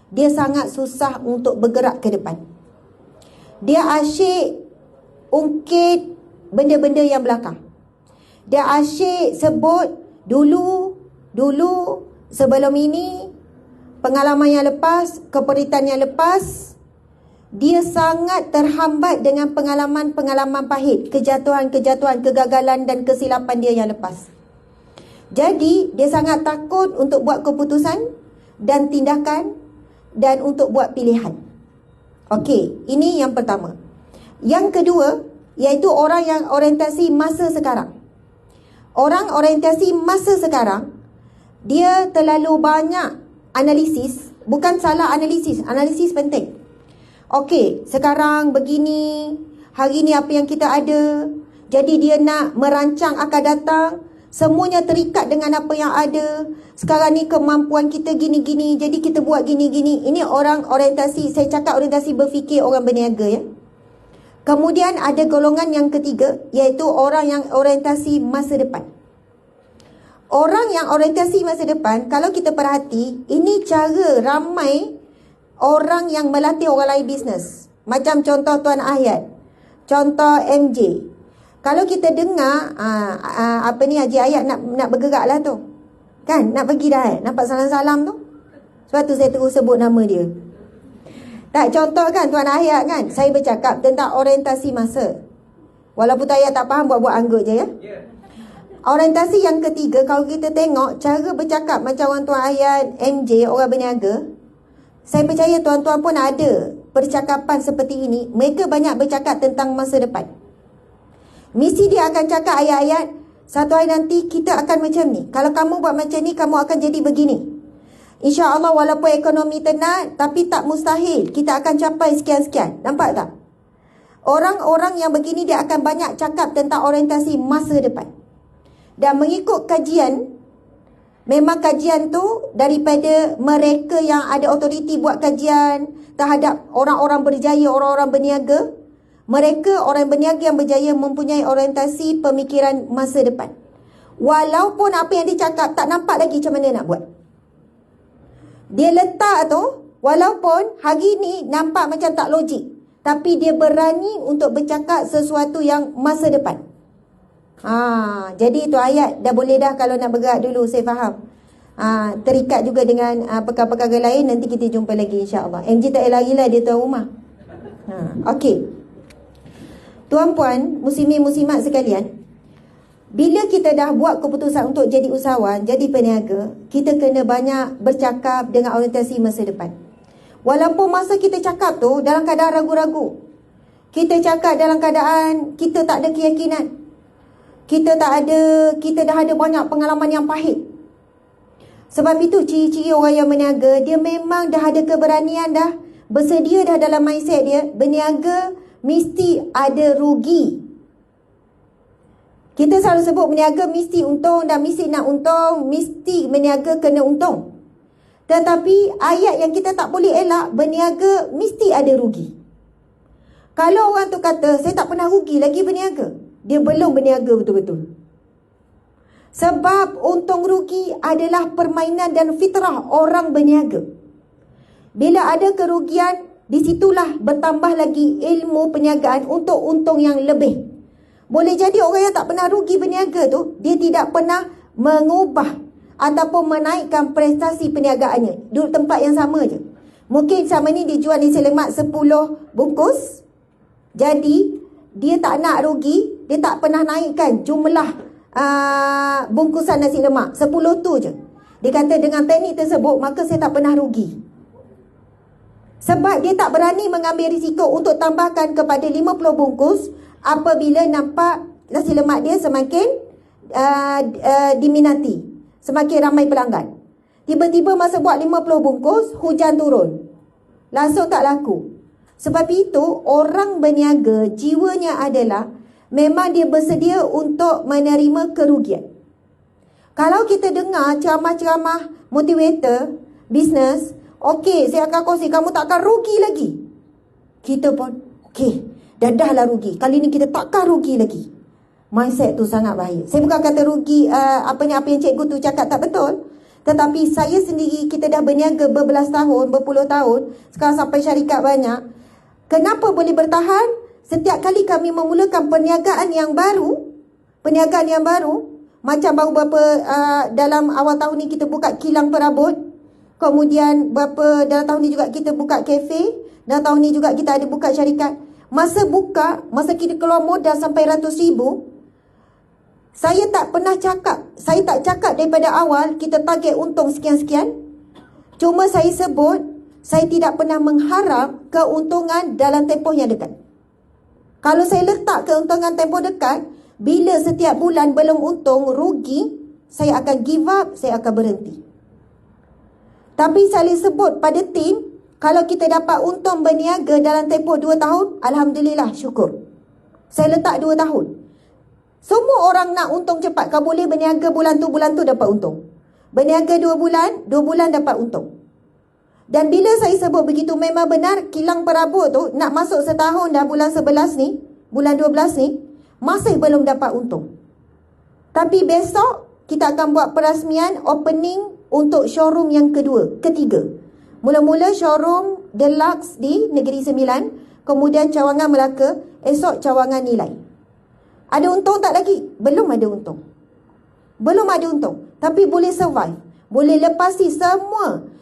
dia sangat susah untuk bergerak ke depan. Dia asyik ungkit benda-benda yang belakang. Dia asyik sebut dulu, sebelum ini, pengalaman yang lepas, keperitan yang lepas. Dia sangat terhambat dengan pengalaman-pengalaman pahit, kejatuhan-kejatuhan, kegagalan dan kesilapan dia yang lepas. Jadi, dia sangat takut untuk buat keputusan dan tindakan dan untuk buat pilihan. Okey, ini yang pertama. Yang kedua, iaitu orang yang orientasi masa sekarang. Orang orientasi masa sekarang, dia terlalu banyak analisis. Bukan salah analisis, analisis penting. Okey, sekarang begini, hari ni apa yang kita ada. Jadi dia nak merancang akan datang, semuanya terikat dengan apa yang ada. Sekarang ni kemampuan kita gini-gini, jadi kita buat gini-gini. Ini orang orientasi, saya cakap orientasi berfikir orang berniaga ya. Kemudian ada golongan yang ketiga, iaitu orang yang orientasi masa depan. Orang yang orientasi masa depan, kalau kita perhati, ini cara ramai orang yang melatih orang lain bisnes. Macam contoh Tuan Ahyat, contoh MJ. Kalau kita dengar, apa ni Haji Ayat nak bergerak lah tu. Kan, nak pergi dah nampak salam-salam tu. Sebab tu saya terus sebut nama dia. Tak, contoh kan Tuan Ahyat kan, saya bercakap tentang orientasi masa. Walaupun Tuan Ahyat tak faham, buat-buat anggut je ya. Orientasi yang ketiga, kalau kita tengok cara bercakap macam orang Tuan Ahyat, MJ, orang berniaga, saya percaya tuan-tuan pun ada percakapan seperti ini. Mereka banyak bercakap tentang masa depan. Mesti dia akan cakap ayat-ayat, satu hari nanti kita akan macam ni. Kalau kamu buat macam ni, kamu akan jadi begini. InsyaAllah walaupun ekonomi tenat, tapi tak mustahil kita akan capai sekian-sekian. Nampak tak? Orang-orang yang begini dia akan banyak cakap tentang orientasi masa depan. Dan mengikut kajian, memang kajian tu daripada mereka yang ada otoriti buat kajian terhadap orang-orang berjaya, orang-orang berniaga. Mereka, orang berniaga yang berjaya mempunyai orientasi pemikiran masa depan. Walaupun apa yang dicakap tak nampak lagi macam mana nak buat. Dia letak tu, walaupun hari ni nampak macam tak logik, tapi dia berani untuk bercakap sesuatu yang masa depan. Jadi tu ayat dah boleh dah kalau nak bergerak dulu, saya faham. Terikat juga dengan perkara-perkara lain, nanti kita jumpa lagi insya-Allah. MJ tak payah lari lah, dia tuan rumah. Okey. Tuan-puan, muslimin muslimat sekalian, bila kita dah buat keputusan untuk jadi usahawan, jadi peniaga, kita kena banyak bercakap dengan orientasi masa depan. Walaupun masa kita cakap tu dalam keadaan ragu-ragu, kita cakap dalam keadaan kita tak ada keyakinan, kita dah ada banyak pengalaman yang pahit. Sebab itu ciri-ciri orang yang berniaga, dia memang dah ada keberanian dah, bersedia dah dalam mindset dia, berniaga mesti ada rugi. Kita selalu sebut berniaga mesti untung dan mesti nak untung, mesti berniaga kena untung. Tetapi ayat yang kita tak boleh elak, berniaga mesti ada rugi. Kalau orang tu kata, saya tak pernah rugi lagi berniaga, dia belum berniaga betul-betul. Sebab untung rugi adalah permainan dan fitrah orang berniaga. Bila ada kerugian, disitulah bertambah lagi ilmu perniagaan untuk untung yang lebih. Boleh jadi orang yang tak pernah rugi berniaga tu, dia tidak pernah mengubah ataupun menaikkan prestasi perniagaannya. Duduk tempat yang sama je. Mungkin sama ni dia jual nasi lemak 10 bungkus. Jadi, dia tak nak rugi, dia tak pernah naikkan jumlah bungkusan nasi lemak. 10 tu je. Dia kata dengan teknik tersebut, maka saya tak pernah rugi. Sebab dia tak berani mengambil risiko untuk tambahkan kepada 50 bungkus apabila nampak nasi lemak dia semakin diminati, semakin ramai pelanggan. Tiba-tiba masa buat 50 bungkus, hujan turun, langsung tak laku. Sebab itu orang berniaga jiwanya adalah memang dia bersedia untuk menerima kerugian. Kalau kita dengar ceramah-ceramah motivator bisnes, okey, saya akan kongsi, kamu tak akan rugi lagi. Kita pun, okey, dah lah rugi. Kali ni kita takkan rugi lagi. Mindset tu sangat bahaya. Saya bukan kata rugi apa yang cikgu tu cakap tak betul. Tetapi saya sendiri, kita dah berniaga berbelas tahun, berpuluh tahun, sekarang sampai syarikat banyak. Kenapa boleh bertahan? Setiap kali kami memulakan perniagaan yang baru, macam baru dalam awal tahun ni kita buka kilang perabot. Kemudian dalam tahun ni juga kita buka kafe. Dalam tahun ni juga kita ada buka syarikat. Masa kita keluar modal sampai ratus ribu, saya tak cakap daripada awal kita target untung sekian-sekian. Cuma saya sebut, saya tidak pernah mengharap keuntungan dalam tempoh yang dekat. Kalau saya letak keuntungan tempoh dekat, bila setiap bulan belum untung, rugi, saya akan give up, saya akan berhenti. Tapi saya sebut pada tim, kalau kita dapat untung berniaga dalam tempoh 2 tahun, alhamdulillah, syukur. Saya letak 2 tahun. Semua orang nak untung cepat. Kau boleh berniaga bulan tu dapat untung. Berniaga 2 bulan dapat untung. Dan bila saya sebut begitu, memang benar kilang perabot tu nak masuk setahun dah, bulan 11 ni, bulan 12 ni, masih belum dapat untung. Tapi besok kita akan buat perasmian opening untuk showroom yang ketiga. Mula-mula showroom Deluxe di Negeri Sembilan, kemudian Cawangan Melaka, esok Cawangan Nilai. Ada untung tak lagi? Belum ada untung. Tapi boleh survive. Boleh lepasi semua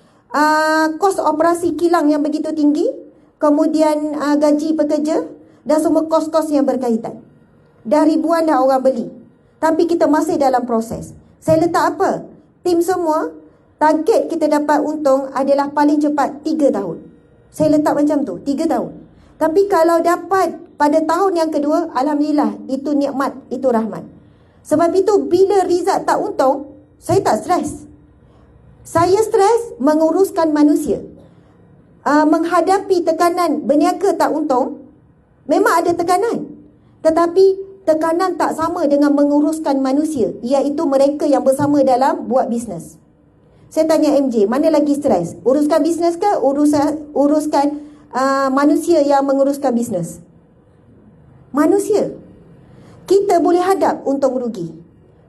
kos operasi kilang yang begitu tinggi, kemudian gaji pekerja dan semua kos-kos yang berkaitan. Dah ribuan dah orang beli. Tapi kita masih dalam proses. Saya letak apa? Tim semua, target kita dapat untung adalah paling cepat 3 tahun. Saya letak macam tu, 3 tahun. Tapi kalau dapat pada tahun yang kedua, alhamdulillah, itu nikmat, itu rahmat. Sebab itu bila result tak untung, saya tak stres. Saya stres menguruskan manusia. Menghadapi tekanan berniaga tak untung, memang ada tekanan. Tetapi tekanan tak sama dengan menguruskan manusia, iaitu mereka yang bersama dalam buat bisnes. Saya tanya MJ, mana lagi stres? Uruskan bisnes ke uruskan manusia yang menguruskan bisnes? Manusia. Kita boleh hadap untung rugi.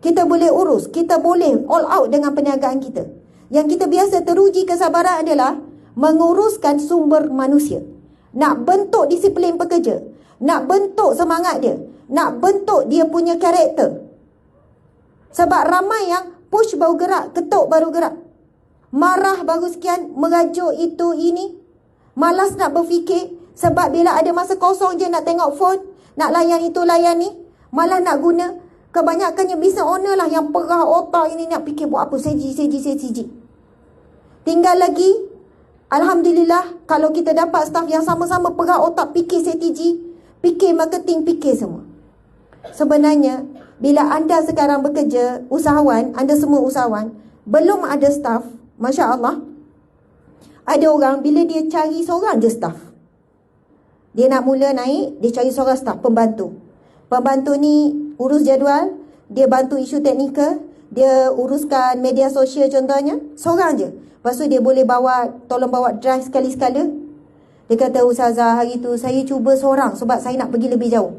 Kita boleh urus, kita boleh all out dengan perniagaan kita. Yang kita biasa teruji kesabaran adalah menguruskan sumber manusia. Nak bentuk disiplin pekerja, nak bentuk semangat dia, nak bentuk dia punya karakter. Sebab ramai yang push baru gerak, ketuk baru gerak. Marah baru sekian, merajuk itu ini. Malas nak berfikir, sebab bila ada masa kosong je nak tengok phone, nak layan itu layan ni, malah nak guna. Kebanyakannya business owner lah yang perah otak ini nak fikir buat apa, seji. Tinggal lagi, alhamdulillah, kalau kita dapat staff yang sama-sama perah otak, fikir strategi, fikir marketing, fikir semua. Sebenarnya, bila anda sekarang bekerja, usahawan, anda semua usahawan, belum ada staff, Masya Allah, ada orang bila dia cari seorang je staff. Dia nak mula naik, dia cari seorang staff, pembantu. Pembantu ni urus jadual, dia bantu isu teknikal, dia uruskan media sosial contohnya, seorang je. Lepas tu dia boleh tolong bawa drive sekali-sekala. Dia kata, Ustazah, hari tu saya cuba seorang sebab saya nak pergi lebih jauh.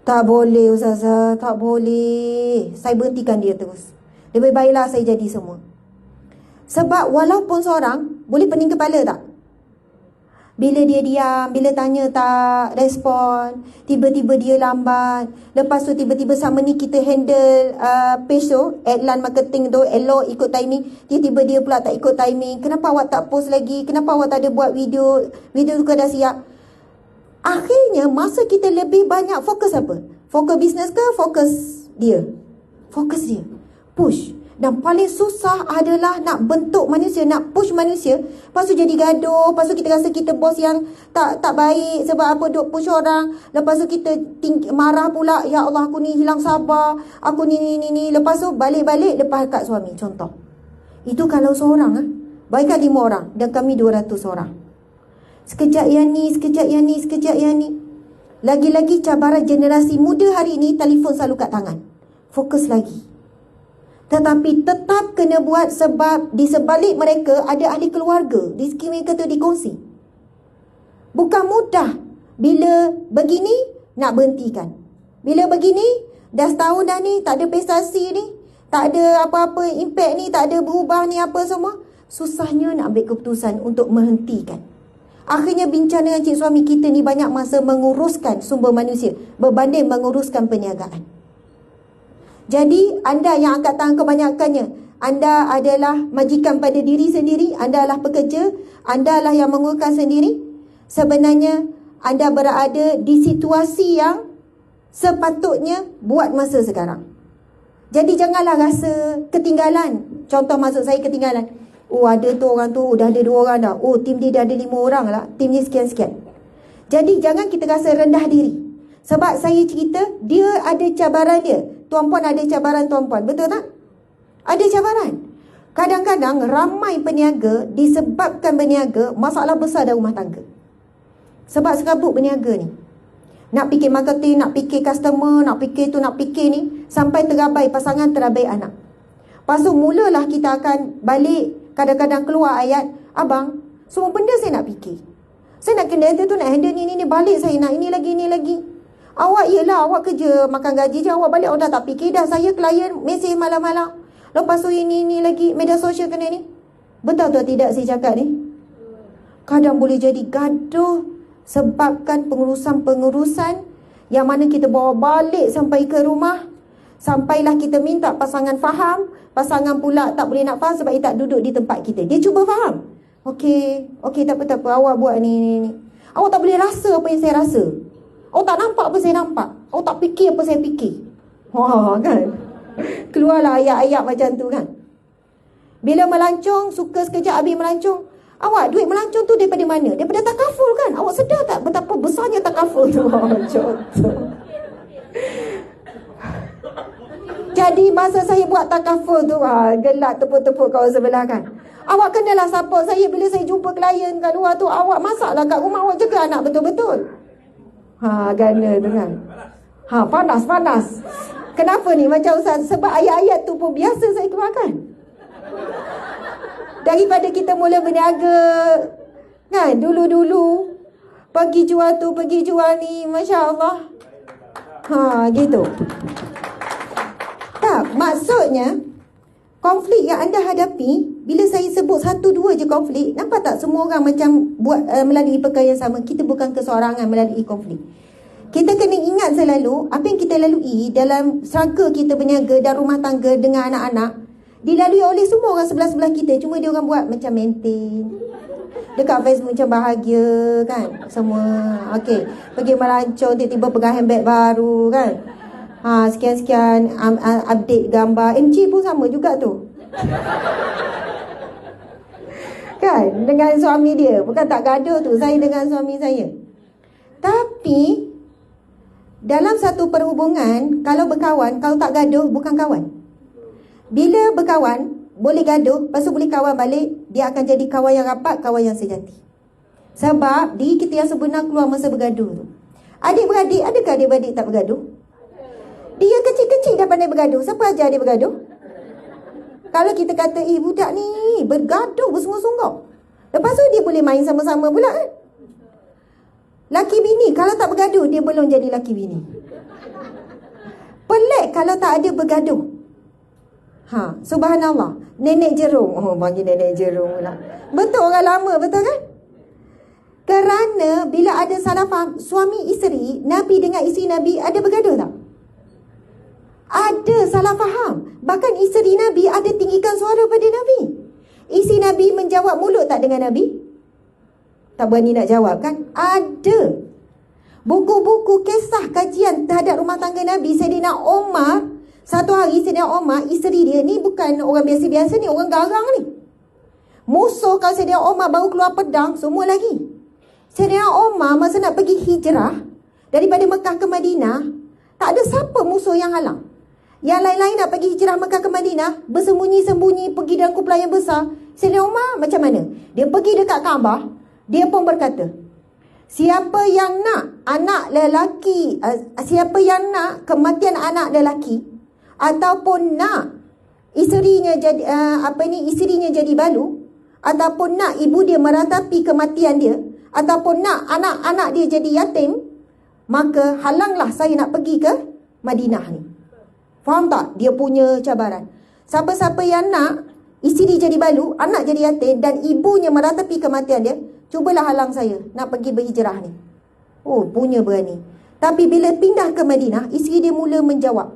Tak boleh Ustazah, tak boleh. Saya berhentikan dia terus. Lebih baiklah saya jadi semua. Sebab walaupun seorang, boleh pening kepala tak? Bila dia diam, bila tanya tak respon, tiba-tiba dia lambat. Lepas tu tiba-tiba sama ni kita handle page tu, adlan marketing tu, elok ikut timing. Tiba-tiba dia pula tak ikut timing. Kenapa awak tak post lagi? Kenapa awak tak ada buat video? Video tu dah siap. Akhirnya masa kita lebih banyak fokus apa? Fokus bisnes ke fokus dia? Fokus dia. Push. Dan paling susah adalah nak bentuk manusia, nak push manusia. Lepas tu jadi gaduh, lepas tu kita rasa kita bos yang tak baik sebab apa duk push orang. Lepas tu kita marah pula, ya Allah aku ni hilang sabar, aku ni. Lepas tu balik-balik lepas kat suami, contoh. Itu kalau seorang, baikkan 5 orang dan kami 200 orang. Sekejap yang ni, sekejap yang ni. Lagi-lagi cabaran generasi muda hari ni, telefon selalu kat tangan. Fokus lagi. Tetapi tetap kena buat sebab di sebalik mereka ada ahli keluarga. Rezeki mereka tu dikongsi. Bukan mudah. Bila begini, nak berhentikan. Bila begini, dah setahun dah ni, tak ada prestasi ni, tak ada apa-apa impact ni, tak ada berubah ni apa semua. Susahnya nak ambil keputusan untuk menghentikan. Akhirnya bincang dengan cik suami, kita ni banyak masa menguruskan sumber manusia berbanding menguruskan perniagaan. Jadi, anda yang angkat tangan kebanyakannya, anda adalah majikan pada diri sendiri, anda adalah pekerja, anda adalah yang menguruskan sendiri. Sebenarnya, anda berada di situasi yang sepatutnya buat masa sekarang. Jadi, janganlah rasa ketinggalan. Contoh maksud saya ketinggalan. Oh, ada tu orang tu, dah ada 2 orang dah. Oh, tim dia dah ada 5 orang lah. Tim dia sekian-sekian. Jadi, jangan kita rasa rendah diri. Sebab saya cerita, dia ada cabaran dia. Tuan-puan ada cabaran tuan-puan. Betul tak? Ada cabaran. Kadang-kadang ramai peniaga disebabkan berniaga masalah besar dalam rumah tangga. Sebab serabut berniaga ni. Nak fikir marketing, nak fikir customer, nak fikir tu, nak fikir ni. Sampai terabai pasangan, terabai anak. Lepas tu mulalah kita akan balik. Kadang-kadang keluar ayat, abang, semua benda saya nak fikir. Saya nak kena tu, nak handle ni. Balik saya nak ini lagi. Awak yelah, awak kerja makan gaji je, awak balik awak dah tak fikir dah. Saya klien mesej malam-malam. Lepas tu ini lagi, media sosial kena ni. Betul atau tidak saya cakap ni? Kadang boleh jadi gaduh sebabkan pengurusan-pengurusan yang mana kita bawa balik sampai ke rumah. Sampailah kita minta pasangan faham, pasangan pula tak boleh nak faham sebab dia tak duduk di tempat kita. Dia cuba faham. Okey, tak apa, awak buat ni. Awak tak boleh rasa apa yang saya rasa. Awak tak nampak apa saya nampak. Awak tak fikir apa saya fikir. Wah, kan? Keluarlah ayat-ayat macam tu kan. Bila melancong, suka sekejap habis melancong. Awak duit melancong tu daripada mana? Daripada takaful kan? Awak sedar tak betapa besarnya takaful tu? Contoh. Jadi masa saya buat takaful tu, gelak tepuk-tepuk kawan sebelah kan. Awak kenalah support saya bila saya jumpa klien kat luar tu. Awak masaklah kat rumah, awak jaga anak betul-betul. Gana tu kan. Panas. Kenapa ni macam Ustaz? Sebab ayat-ayat tu pun biasa saya keluarkan. Daripada kita mula berniaga kan, dulu-dulu pergi jual tu, pergi jual ni, Masya Allah. Gitu. Tak, maksudnya konflik yang anda hadapi, bila saya sebut 1-2 je konflik, nampak tak semua orang macam buat melalui perkara yang sama. Kita bukan keseorangan melalui konflik. Kita kena ingat selalu apa yang kita lalui dalam struggle kita berniaga dan rumah tangga dengan anak-anak dilalui oleh semua orang sebelah-sebelah kita. Cuma dia orang buat macam maintain. Dekat Facebook macam bahagia kan. Semua okey, pergi melancong, tiba-tiba pegang handbag baru kan. Sekian-sekian update gambar. MG pun sama juga tu. Kan, dengan suami dia. Bukan tak gaduh tu, saya dengan suami saya. Tapi dalam satu perhubungan, kalau berkawan, kalau tak gaduh, bukan kawan. Bila berkawan, boleh gaduh, lepas tu boleh kawan balik, dia akan jadi kawan yang rapat, kawan yang sejati. Sebab diri kita yang sebenar keluar masa bergaduh tu. Adik-beradik, adakah adik-beradik tak bergaduh? Dia kecil-kecil dah pandai bergaduh. Siapa ajar dia bergaduh? Kalau kita kata, budak ni bergaduh bersungguh-sungguh, lepas tu dia boleh main sama-sama pula kan? Laki bini, kalau tak bergaduh, dia belum jadi laki bini. Pelik kalau tak ada bergaduh. Subhanallah. Nenek jerung. Panggil nenek jerung pula. Betul, orang lama, betul kan? Kerana bila ada salah faham, suami isteri, Nabi dengan isteri Nabi ada bergaduh tak? Ada salah faham. Bahkan isteri Nabi ada tinggikan suara pada Nabi. Isteri Nabi menjawab mulut tak dengan Nabi? Tak berani nak jawab kan? Ada. Buku-buku kisah kajian terhadap rumah tangga Nabi. Sayyidina Umar, satu hari Sayyidina Umar, isteri dia ni bukan orang biasa-biasa ni, orang garang ni. Musuh kalau Sayyidina Umar baru keluar pedang, semua lagi. Sayyidina Umar masa nak pergi hijrah daripada Mekah ke Madinah, tak ada siapa musuh yang halang. Yang lain-lain nak pergi hijrah Mekah ke Madinah, bersembunyi-sembunyi pergi dalam kumpulan yang besar. Sayyidina Umar macam mana? Dia pergi dekat Kaabah, dia pun berkata, siapa yang nak anak lelaki, siapa yang nak kematian anak lelaki, ataupun nak isterinya jadi isterinya jadi balu, ataupun nak ibu dia meratapi kematian dia, ataupun nak anak-anak dia jadi yatim, maka halanglah saya nak pergi ke Madinah ni. Faham tak? Dia punya cabaran. Siapa-siapa yang nak isteri jadi balu, anak jadi yatim, dan ibunya meratapi kematian dia, cubalah halang saya nak pergi berhijrah ni. Punya berani. Tapi bila pindah ke Madinah, isteri dia mula menjawab.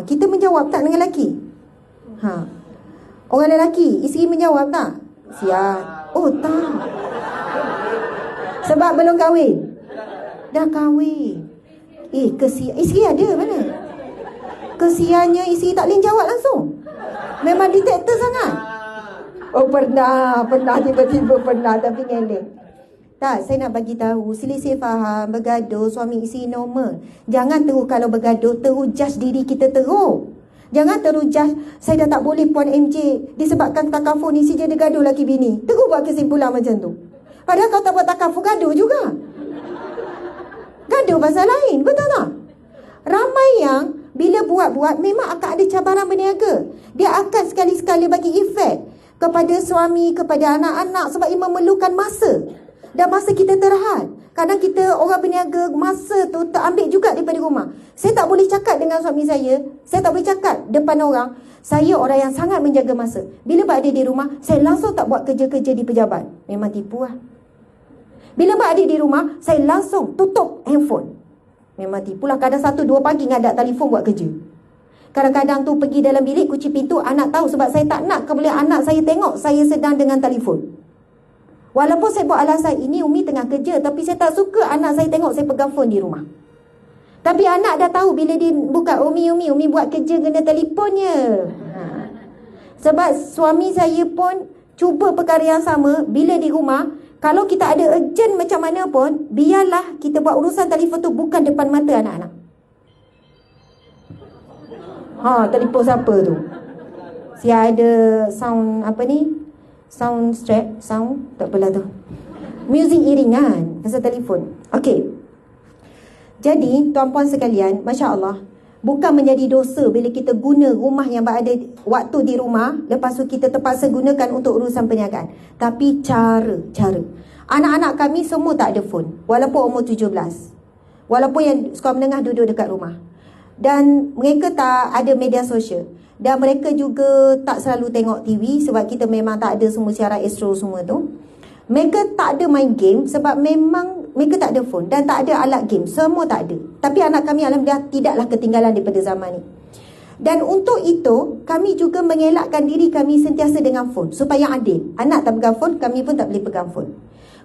Kita menjawab tak dengan lelaki? Orang lelaki, isteri menjawab tak? Siap. Tak. Sebab belum kahwin. Dah kahwin. Kesian. Isteri ada mana? Kesiannya isteri tak boleh jawab langsung. Memang detektor sangat. Pernah tiba-tiba pernah, tapi ngeleng. Tak, saya nak bagi tahu, selisih faham, bergaduh, suami isteri normal. Jangan terus kalau bergaduh, terus judge diri kita terus. Jangan terus judge, saya dah tak boleh Puan MJ, disebabkan takaful ni si jadi gaduh laki bini. Terus buat kesimpulan macam tu. Padahal kau tak buat takaful, gaduh juga. Gaduh pasal lain, betul tak? Ramai yang bila buat-buat memang akan ada cabaran berniaga. Dia akan sekali-sekali bagi efek kepada suami, kepada anak-anak, sebab ia memerlukan masa. Dan masa kita terhad. Kadang kita orang berniaga, masa tu terambil juga daripada rumah. Saya tak boleh cakap dengan suami saya tak boleh cakap depan orang, saya orang yang sangat menjaga masa. Bila berada di rumah, saya langsung tak buat kerja-kerja di pejabat. Memang tipu lah. Bila berada di rumah, saya langsung tutup handphone. Memang tipu lah. Kadang 1-2 pagi ngadak telefon buat kerja. Kadang-kadang tu pergi dalam bilik, kunci pintu, anak tahu. Sebab saya tak nak kemudian anak saya tengok saya sedang dengan telefon. Walaupun saya buat alasan, ini Umi tengah kerja, tapi saya tak suka anak saya tengok saya pegang phone di rumah. Tapi anak dah tahu bila dia buka, Umi buat kerja kena telefonnya. Sebab suami saya pun cuba perkara yang sama. Bila di rumah, kalau kita ada urgent macam mana pun, biarlah kita buat urusan telefon tu bukan depan mata anak-anak. Telefon siapa tu? Si ada sound apa ni? Sound strap, sound tak apalah tu. Muzik iringan pasal telefon. Okey. Jadi tuan-puan sekalian, masya-Allah, bukan menjadi dosa bila kita guna rumah yang berada waktu di rumah, lepas tu kita terpaksa gunakan untuk urusan perniagaan. Tapi cara. Anak-anak kami semua tak ada phone, walaupun umur 17. Walaupun yang sekolah menengah duduk dekat rumah. Dan mereka tak ada media sosial. Dan mereka juga tak selalu tengok TV sebab kita memang tak ada semua siaran Astro semua tu. Mereka tak ada main game sebab memang mereka tak ada phone dan tak ada alat game. Semua tak ada. Tapi anak kami alhamdulillah tidaklah ketinggalan daripada zaman ni. Dan untuk itu, kami juga mengelakkan diri kami sentiasa dengan phone supaya adil. Anak tak pegang phone, kami pun tak boleh pegang phone.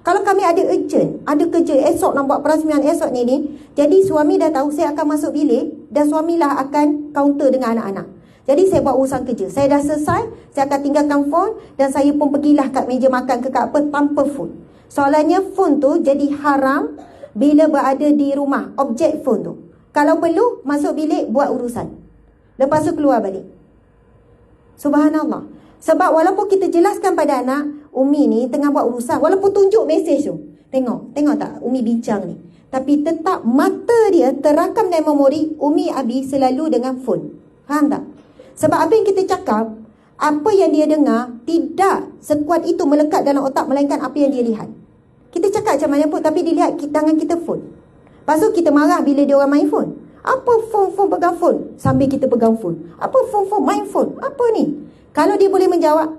Kalau kami ada urgent, ada kerja esok nak buat perasmian esok ni, jadi suami dah tahu saya akan masuk bilik dan suamilah akan counter dengan anak-anak. Jadi saya buat urusan kerja. Saya dah selesai, saya akan tinggalkan phone dan saya pun pergilah kat meja makan ke kat apa tanpa phone. Soalannya phone tu jadi haram bila berada di rumah, objek phone tu. Kalau perlu, masuk bilik buat urusan. Lepas tu keluar balik. Subhanallah. Sebab walaupun kita jelaskan pada anak, Umi ni tengah buat urusan, walaupun tunjuk mesej tu. Tengok tak Umi bincang ni. Tapi tetap mata dia terakam dalam memori, Umi Abi selalu dengan phone. Faham tak? Sebab apa yang kita cakap, apa yang dia dengar tidak sekuat itu melekat dalam otak, melainkan apa yang dia lihat. Kita cakap macam mana pun, tapi dia lihat tangan kita phone. Lepas tu kita marah bila dia orang main phone. Apa phone pegang phone? Sambil kita pegang phone. Apa phone main phone? Apa ni? Kalau dia boleh menjawab,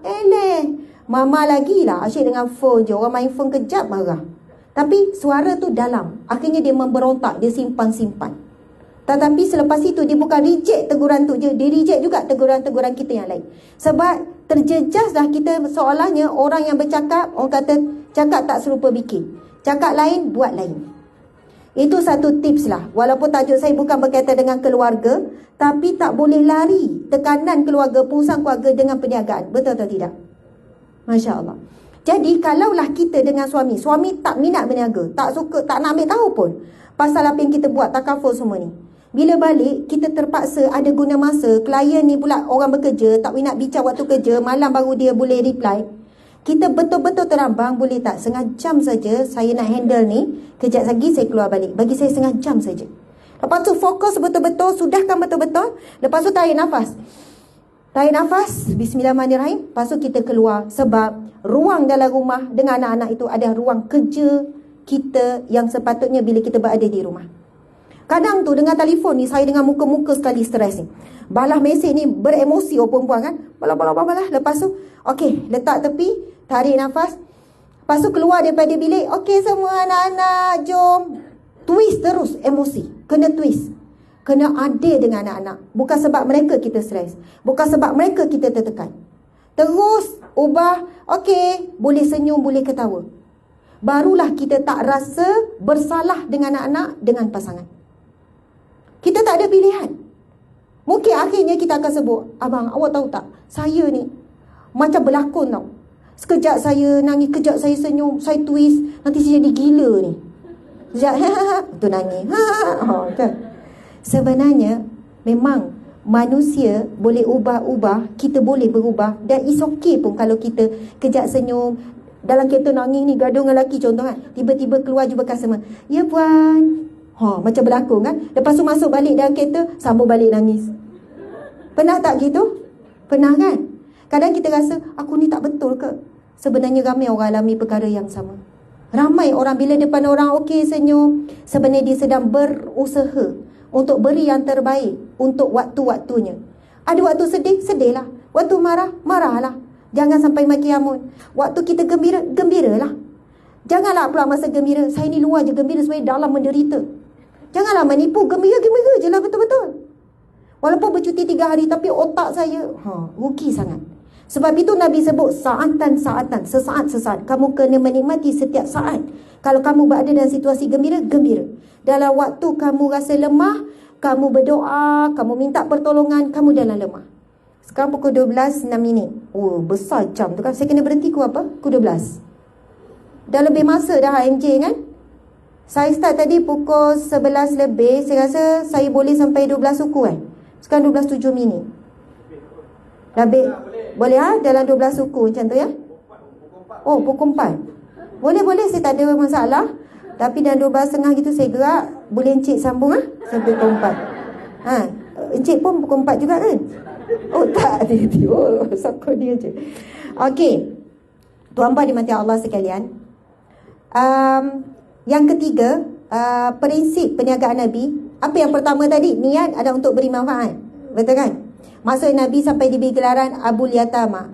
mama lagi lah asyik dengan phone je. Orang main phone kejap marah. Tapi suara tu dalam. Akhirnya dia memberontak, dia simpan-simpan. Tetapi selepas itu dia bukan reject teguran tu je, dia reject juga teguran-teguran kita yang lain. Sebab terjejas dah kita seolahnya orang yang bercakap, orang kata cakap tak serupa bikin. Cakap lain, buat lain. Itu satu tips lah. Walaupun tajuk saya bukan berkaitan dengan keluarga, tapi tak boleh lari tekanan keluarga, perusahaan keluarga dengan perniagaan. Betul atau tidak? Masya Allah. Jadi kalaulah kita dengan suami tak minat berniaga, tak suka, tak nak ambil tahu pun pasal apa yang kita buat, takaful semua ni. Bila balik, kita terpaksa ada guna masa. Klien ni pula orang bekerja, tak minat bincang waktu kerja, malam baru dia boleh reply. Kita betul-betul terambang, boleh tak? Setengah jam saja saya nak handle ni. Kejap lagi saya keluar balik. Bagi saya setengah jam saja. Lepas tu fokus betul-betul, sudahkan betul-betul. Lepas tu tarik nafas. Tarik nafas, bismillahirrahmanirrahim. Lepas tu kita keluar. Sebab ruang dalam rumah dengan anak-anak itu ada ruang kerja kita yang sepatutnya bila kita berada di rumah. Kadang tu dengan telefon ni, saya dengan muka-muka sekali stres ni. Balas mesej ni beremosi orang perempuan kan. Balas. Lepas tu, okey, letak tepi, tarik nafas. Lepas tu keluar daripada bilik. Okey semua anak-anak, jom. Twist terus emosi. Kena twist. Kena adil dengan anak-anak. Bukan sebab mereka kita stres. Bukan sebab mereka kita tertekan. Terus ubah. Okey, boleh senyum, boleh ketawa. Barulah kita tak rasa bersalah dengan anak-anak, dengan pasangan. Kita tak ada pilihan. Mungkin akhirnya kita akan sebut, abang, awak tahu tak, saya ni macam berlakon tau. Sekejap saya nangis, kejap saya senyum, saya twist, nanti saya jadi gila ni. Sekejap, tu nangis. Kan? Sebenarnya, memang manusia boleh ubah-ubah, kita boleh berubah. Dan it's okay pun kalau kita kejap senyum, dalam kereta nangis ni, gaduh dengan lelaki contoh kan. Tiba-tiba keluar jumpa customer. Ya puan. Macam berlakon kan. Lepas tu masuk balik dalam kereta, sambung balik nangis. Pernah tak gitu? Pernah kan? Kadang kita rasa, aku ni tak betul ke? Sebenarnya ramai orang alami perkara yang sama. Ramai orang bila depan orang okey senyum, sebenarnya dia sedang berusaha untuk beri yang terbaik untuk waktu-waktunya. Ada waktu sedih, sedihlah. Waktu marah, marahlah. Jangan sampai maki amun. Waktu kita gembira, gembiralah. Janganlah pula masa gembira, saya ni luar je gembira, sebenarnya dalam menderita. Janganlah menipu, gembira-gembira je lah betul-betul. Walaupun bercuti 3 hari, tapi otak saya rugi sangat. Sebab itu Nabi sebut saatan-saatan, sesaat-sesaat. Kamu kena menikmati setiap saat. Kalau kamu berada dalam situasi gembira, gembira. Dalam waktu kamu rasa lemah, kamu berdoa, kamu minta pertolongan, kamu dalam lemah. Sekarang pukul 12:06. Oh, besar jam tu kan. Saya kena berhenti pukul apa? Pukul 12. Dah lebih masa dah MJ kan. Saya start tadi pukul 11 lebih. Saya rasa saya boleh sampai 12 suku kan. Sekarang 12.7 minit. Lebih boleh dalam 12 suku macam tu ya. Oh, pukul 4. Boleh, saya tak ada masalah. Tapi dalam 12.30 gitu saya gerak. Boleh Encik sambung sampai pukul 4. Encik pun pukul 4 juga kan? Oh tak, sokong dia je. Okey, tuan-puan dimati Allah sekalian, yang ketiga, prinsip perniagaan Nabi. Apa yang pertama tadi? Niat ada untuk beri manfaat. Betul kan? Maksud Nabi sampai diberi gelaran Abul Yatama.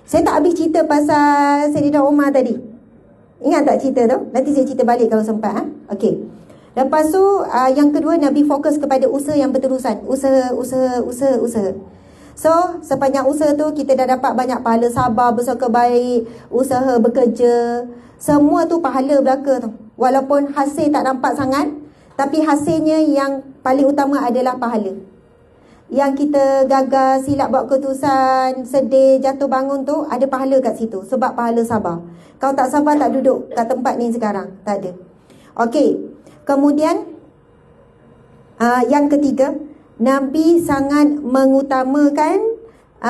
Saya tak habis cerita pasal Sayyidina Umar tadi. Ingat tak cerita tu? Nanti saya cerita balik kalau sempat. Okey. Lepas tu yang kedua, Nabi fokus kepada usaha yang berterusan. Usaha. So, sepanjang usaha tu kita dah dapat banyak pahala, sabar, bersangka baik, usaha bekerja. Semua tu pahala belaka tu. Walaupun hasil tak nampak sangat, tapi hasilnya yang paling utama adalah pahala. Yang kita gagal, silap buat keputusan, sedih, jatuh bangun tu, ada pahala kat situ. Sebab pahala sabar. Kalau tak sabar, tak duduk kat tempat ni sekarang. Tak ada. Okey. Kemudian, yang ketiga, Nabi sangat mengutamakan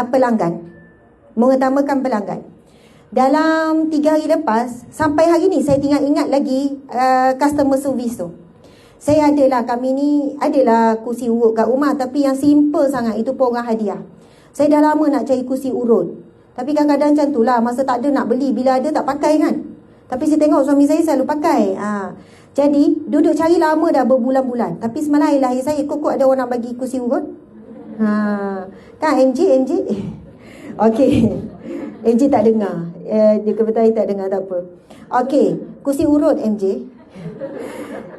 pelanggan. Mengutamakan pelanggan. Dalam 3 hari lepas, sampai hari ni saya ingat lagi customer service tu. Saya kami ni adalah kursi urut kat rumah, tapi yang simple sangat, itu pun orang hadiah. Saya dah lama nak cari kursi urut, tapi kadang-kadang macam tu lah, masa tak ada nak beli, bila ada tak pakai kan. Tapi saya tengok suami saya selalu pakai. Jadi duduk cari lama dah berbulan-bulan. Tapi semalam lahir saya, kok ada orang nak bagi kursi urut. Kan MJ Okey. MJ tak dengar. Dia kebetulan tak dengar, tak apa. Okey, kursi urut MJ.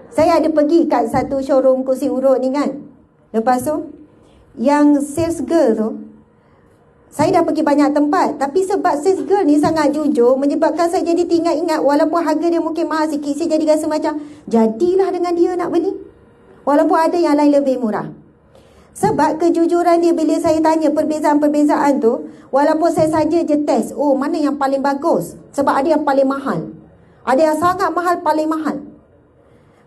Saya ada pergi kat satu showroom kursi urut ni kan. Lepas tu, yang sales girl tu, saya dah pergi banyak tempat. Tapi sebab sales girl ni sangat jujur, menyebabkan saya jadi ingat walaupun harga dia mungkin mahal sikit, saya jadi rasa macam, jadilah dengan dia nak beli. Walaupun ada yang lain lebih murah. Sebab kejujuran dia bila saya tanya perbezaan-perbezaan tu, walaupun saya saja je test, mana yang paling bagus. Sebab ada yang paling mahal. Ada yang sangat mahal, paling mahal.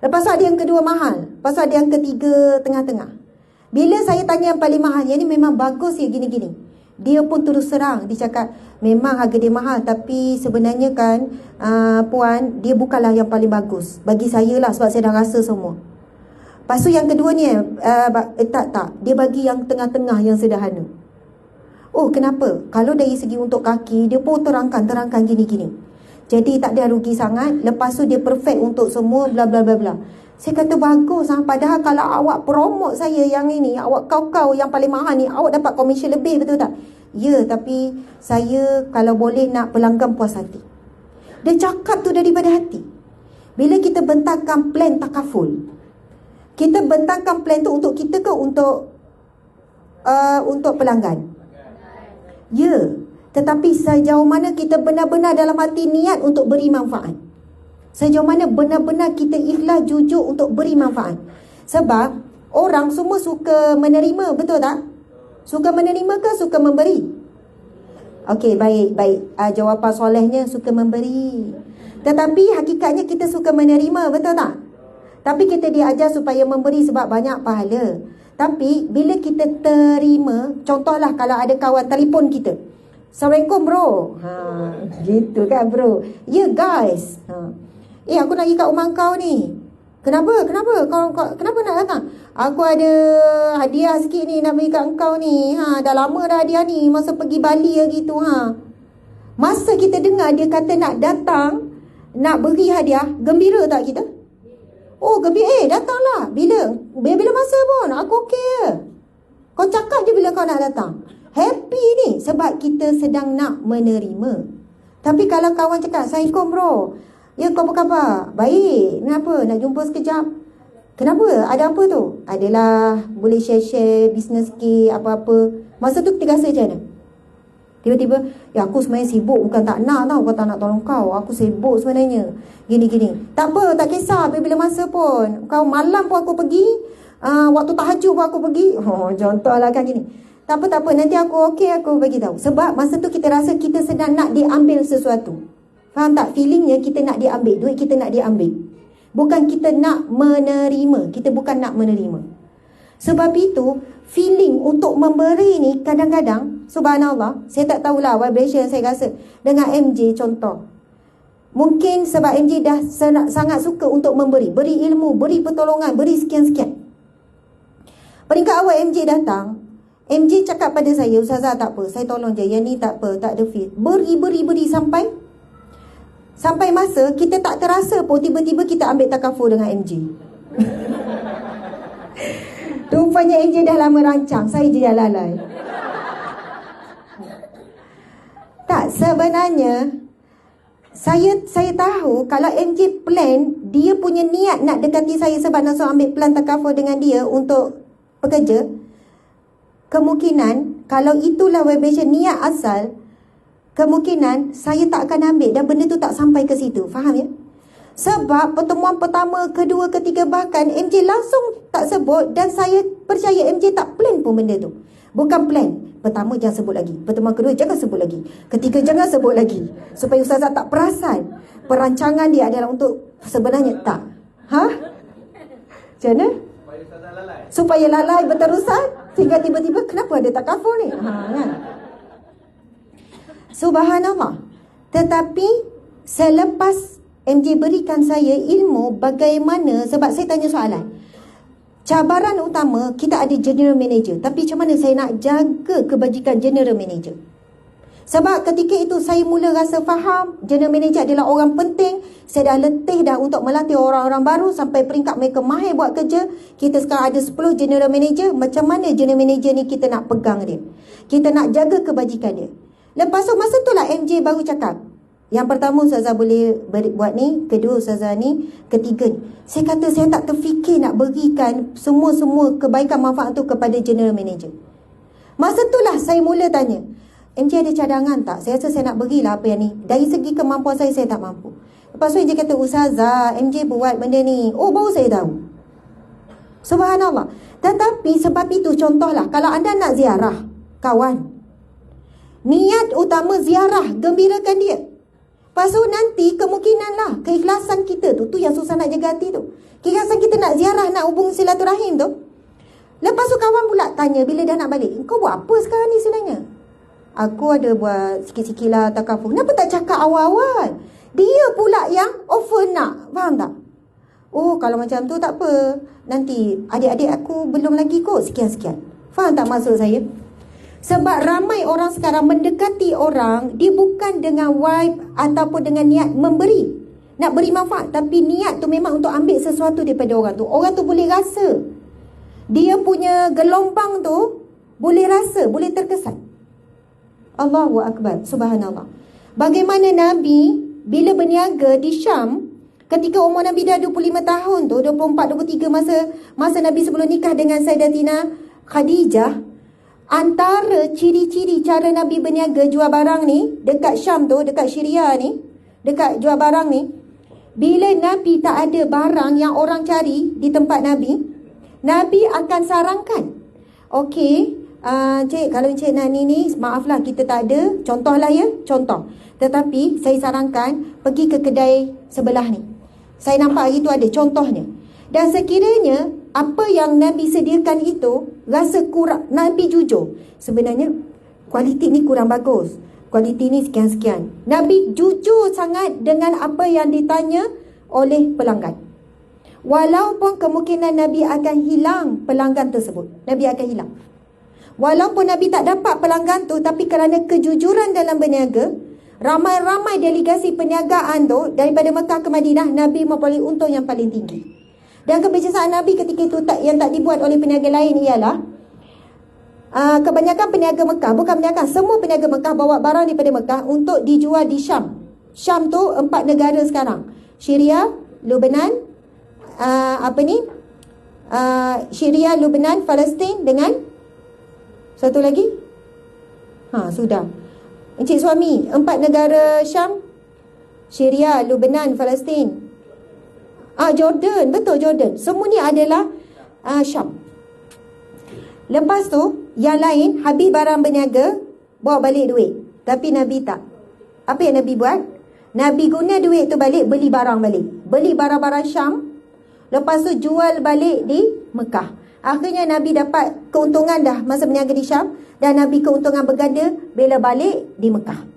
Lepas tu ada yang kedua mahal. Lepas tu ada yang ketiga tengah-tengah. Bila saya tanya yang paling mahal, yang ni memang bagus ya gini-gini, dia pun terus serang. Dia cakap, memang harga dia mahal, tapi sebenarnya kan, puan, dia bukanlah yang paling bagus. Bagi saya lah, sebab saya dah rasa semua. Lepas tu yang kedua ni, tak. Dia bagi yang tengah-tengah, yang sederhana. Oh, kenapa? Kalau dari segi untuk kaki, dia pun terangkan gini-gini. Jadi tak ada rugi sangat. Lepas tu dia perfect untuk semua, bla bla bla bla. Saya kata bagus. Padahal kalau awak promote saya yang ini, awak kau yang paling mahal ni, awak dapat komisen lebih, betul tak? Ya, tapi saya kalau boleh nak pelanggan puas hati. Dia cakap tu daripada hati. Bila kita bentangkan plan takaful, kita bentangkan plan tu untuk kita ke untuk pelanggan? Ya. Tetapi sejauh mana kita benar-benar dalam hati niat untuk beri manfaat. Sejauh mana benar-benar kita ikhlas jujur untuk beri manfaat. Sebab orang semua suka menerima, betul tak? Suka menerima ke suka memberi? Okey, baik. Jawapan solehnya suka memberi. Tetapi hakikatnya kita suka menerima, betul tak? Tapi kita diajar supaya memberi sebab banyak pahala. Tapi bila kita terima, contohlah kalau ada kawan telefon kita, Assalamualaikum bro. Gitu kan bro. Ya guys. Aku nak pergi kat rumah kau ni. Kenapa? Kau kenapa nak datang? Aku ada hadiah sikit ni nak bagi kat kau ni. Dah lama dah hadiah ni, masa pergi Bali gitu. Masa kita dengar dia kata nak datang, nak beri hadiah, gembira tak kita? Oh, gembira. Datanglah. Bila masa pun aku okey je. Kau cakap je bila kau nak datang. Happy ni sebab kita sedang nak menerima. Tapi kalau kawan cakap, Assalamualaikum bro, ya kau apa khabar? Baik. Kenapa? Nak jumpa sekejap? Kenapa? Ada apa tu? Adalah boleh share bisnes sikit, apa-apa. Masa tu kita rasa macam mana? Tiba-tiba, aku sebenarnya sibuk, bukan tak nak tau. Kau tak nak tolong kau, aku sibuk sebenarnya. Gini-gini. Tak apa, tak kisah bila masa pun. Kau malam pun aku pergi, waktu tahajud pun aku pergi. Contohlah kan gini. Tak apa, nanti aku okey, aku bagi tahu. Sebab masa tu kita rasa kita sedang nak diambil sesuatu. Faham tak? Feelingnya kita nak diambil, duit kita nak diambil. Bukan kita nak menerima. Kita bukan nak menerima. Sebab itu, feeling untuk memberi ni kadang-kadang, subhanallah, saya tak tahulah vibration saya rasa dengan MJ contoh. Mungkin sebab MJ dah sangat suka untuk memberi. Beri ilmu, beri pertolongan, beri sekian-sekian. Peringkat awal MJ datang, MJ cakap pada saya, Ustazah tak apa, saya tolong je, yang ni tak apa, tak ada feel. Beri sampai masa kita tak terasa pun tiba-tiba kita ambil takaful dengan MJ. Rupanya MJ dah lama rancang, saya je yang lalai. Tak, sebenarnya saya tahu kalau MJ plan, dia punya niat nak dekati saya sebab nak ambil plan takaful dengan dia untuk pekerja. Kemungkinan kalau itulah vibration niat asal, kemungkinan saya tak akan ambil dan benda tu tak sampai ke situ. Faham ya? Sebab pertemuan pertama, kedua, ketiga, bahkan MJ langsung tak sebut. Dan saya percaya MJ tak plan pun benda tu. Bukan plan. Pertama jangan sebut lagi, pertemuan kedua jangan sebut lagi, ketiga jangan sebut lagi, supaya Ustazah tak perasan perancangan dia adalah untuk sebenarnya tak. Macam mana? Supaya lalai berterusan, sehingga tiba-tiba kenapa ada takaful ni? Kan? Subhanallah. Tetapi selepas MJ berikan saya ilmu bagaimana, sebab saya tanya soalan, cabaran utama kita ada general manager, tapi macam mana saya nak jaga kebajikan general manager? Sebab ketika itu saya mula rasa faham general manager adalah orang penting. Saya dah letih dah untuk melatih orang-orang baru sampai peringkat mereka mahir buat kerja. Kita sekarang ada 10 general manager. Macam mana general manager ni kita nak pegang dia, kita nak jaga kebajikan dia. Lepas tu masa tu lah MJ baru cakap, yang pertama Ustazah boleh buat ni, kedua Ustazah ni, ketiga ni. Saya kata saya tak terfikir nak berikan semua kebaikan manfaat tu kepada general manager. Masa tu lah saya mula tanya, MJ ada cadangan tak? Saya rasa saya nak berilah apa yang ni. Dari segi kemampuan saya tak mampu. Lepas tu MJ kata, Ustazah, MJ buat benda ni. Oh, baru saya tahu. Subhanallah. Tetapi sebab itu contohlah, kalau anda nak ziarah kawan, niat utama ziarah, gembirakan dia. Lepas tu nanti kemungkinan lah keikhlasan kita tu yang susah nak jaga hati tu. Keikhlasan kita nak ziarah, nak hubung silaturahim tu. Lepas tu kawan pula tanya bila dah nak balik, kau buat apa sekarang ni sebenarnya? Aku ada buat sikit-sikit lah takaful. Kenapa tak cakap awal-awal? Dia pula yang offer nak. Faham tak? Oh, kalau macam tu tak apa, nanti adik-adik aku belum lagi kot sekian-sekian. Faham tak maksud saya? Sebab ramai orang sekarang mendekati orang, dia bukan dengan vibe ataupun dengan niat memberi, nak beri manfaat, tapi niat tu memang untuk ambil sesuatu daripada orang tu. Orang tu boleh rasa, dia punya gelombang tu boleh rasa, boleh terkesan. Allahu Akbar, subhanallah. Bagaimana Nabi bila berniaga di Syam, ketika umur Nabi dah 25 tahun tu, 24, 23, masa Nabi sebelum nikah dengan Sayyidatina Khadijah, antara ciri-ciri cara Nabi berniaga jual barang ni dekat Syam tu, dekat Syria ni, dekat jual barang ni, bila Nabi tak ada barang yang orang cari di tempat Nabi, Nabi akan sarankan, okey, Cik, kalau Cik nak ni, maaflah kita tak ada, contohlah ya, contoh. Tetapi saya sarankan pergi ke kedai sebelah ni. Saya nampak hari tu ada contohnya. Dan sekiranya apa yang Nabi sediakan itu rasa kurang, Nabi jujur, sebenarnya kualiti ni kurang bagus, kualiti ni sekian-sekian. Nabi jujur sangat dengan apa yang ditanya oleh pelanggan. Walaupun kemungkinan Nabi akan hilang pelanggan tersebut, Nabi akan hilang. Walaupun Nabi tak dapat pelanggan tu, tapi kerana kejujuran dalam berniaga, ramai-ramai delegasi perniagaan tu daripada Mekah ke Madinah, Nabi memperoleh untung yang paling tinggi. Dan kebiasaan Nabi ketika itu yang tak dibuat oleh peniaga lain ialah kebanyakan peniaga Mekah, bukan kebanyakan, semua peniaga Mekah bawa barang daripada Mekah untuk dijual di Syam. Syam tu 4 negara sekarang, Syria, Lebanon, Syria, Lebanon, Palestin dengan satu lagi? Sudah. Encik suami, 4 negara Syam, Syria, Lebanon, Palestin. Jordan, betul Jordan. Semua ni adalah Syam. Lepas tu, yang lain habis barang berniaga, bawa balik duit. Tapi Nabi tak. Apa yang Nabi buat? Nabi guna duit tu balik, beli barang balik. Beli barang-barang Syam. Lepas tu jual balik di Mekah. Akhirnya Nabi dapat keuntungan dah masa berniaga di Syam, dan Nabi keuntungan berganda bila balik di Mekah.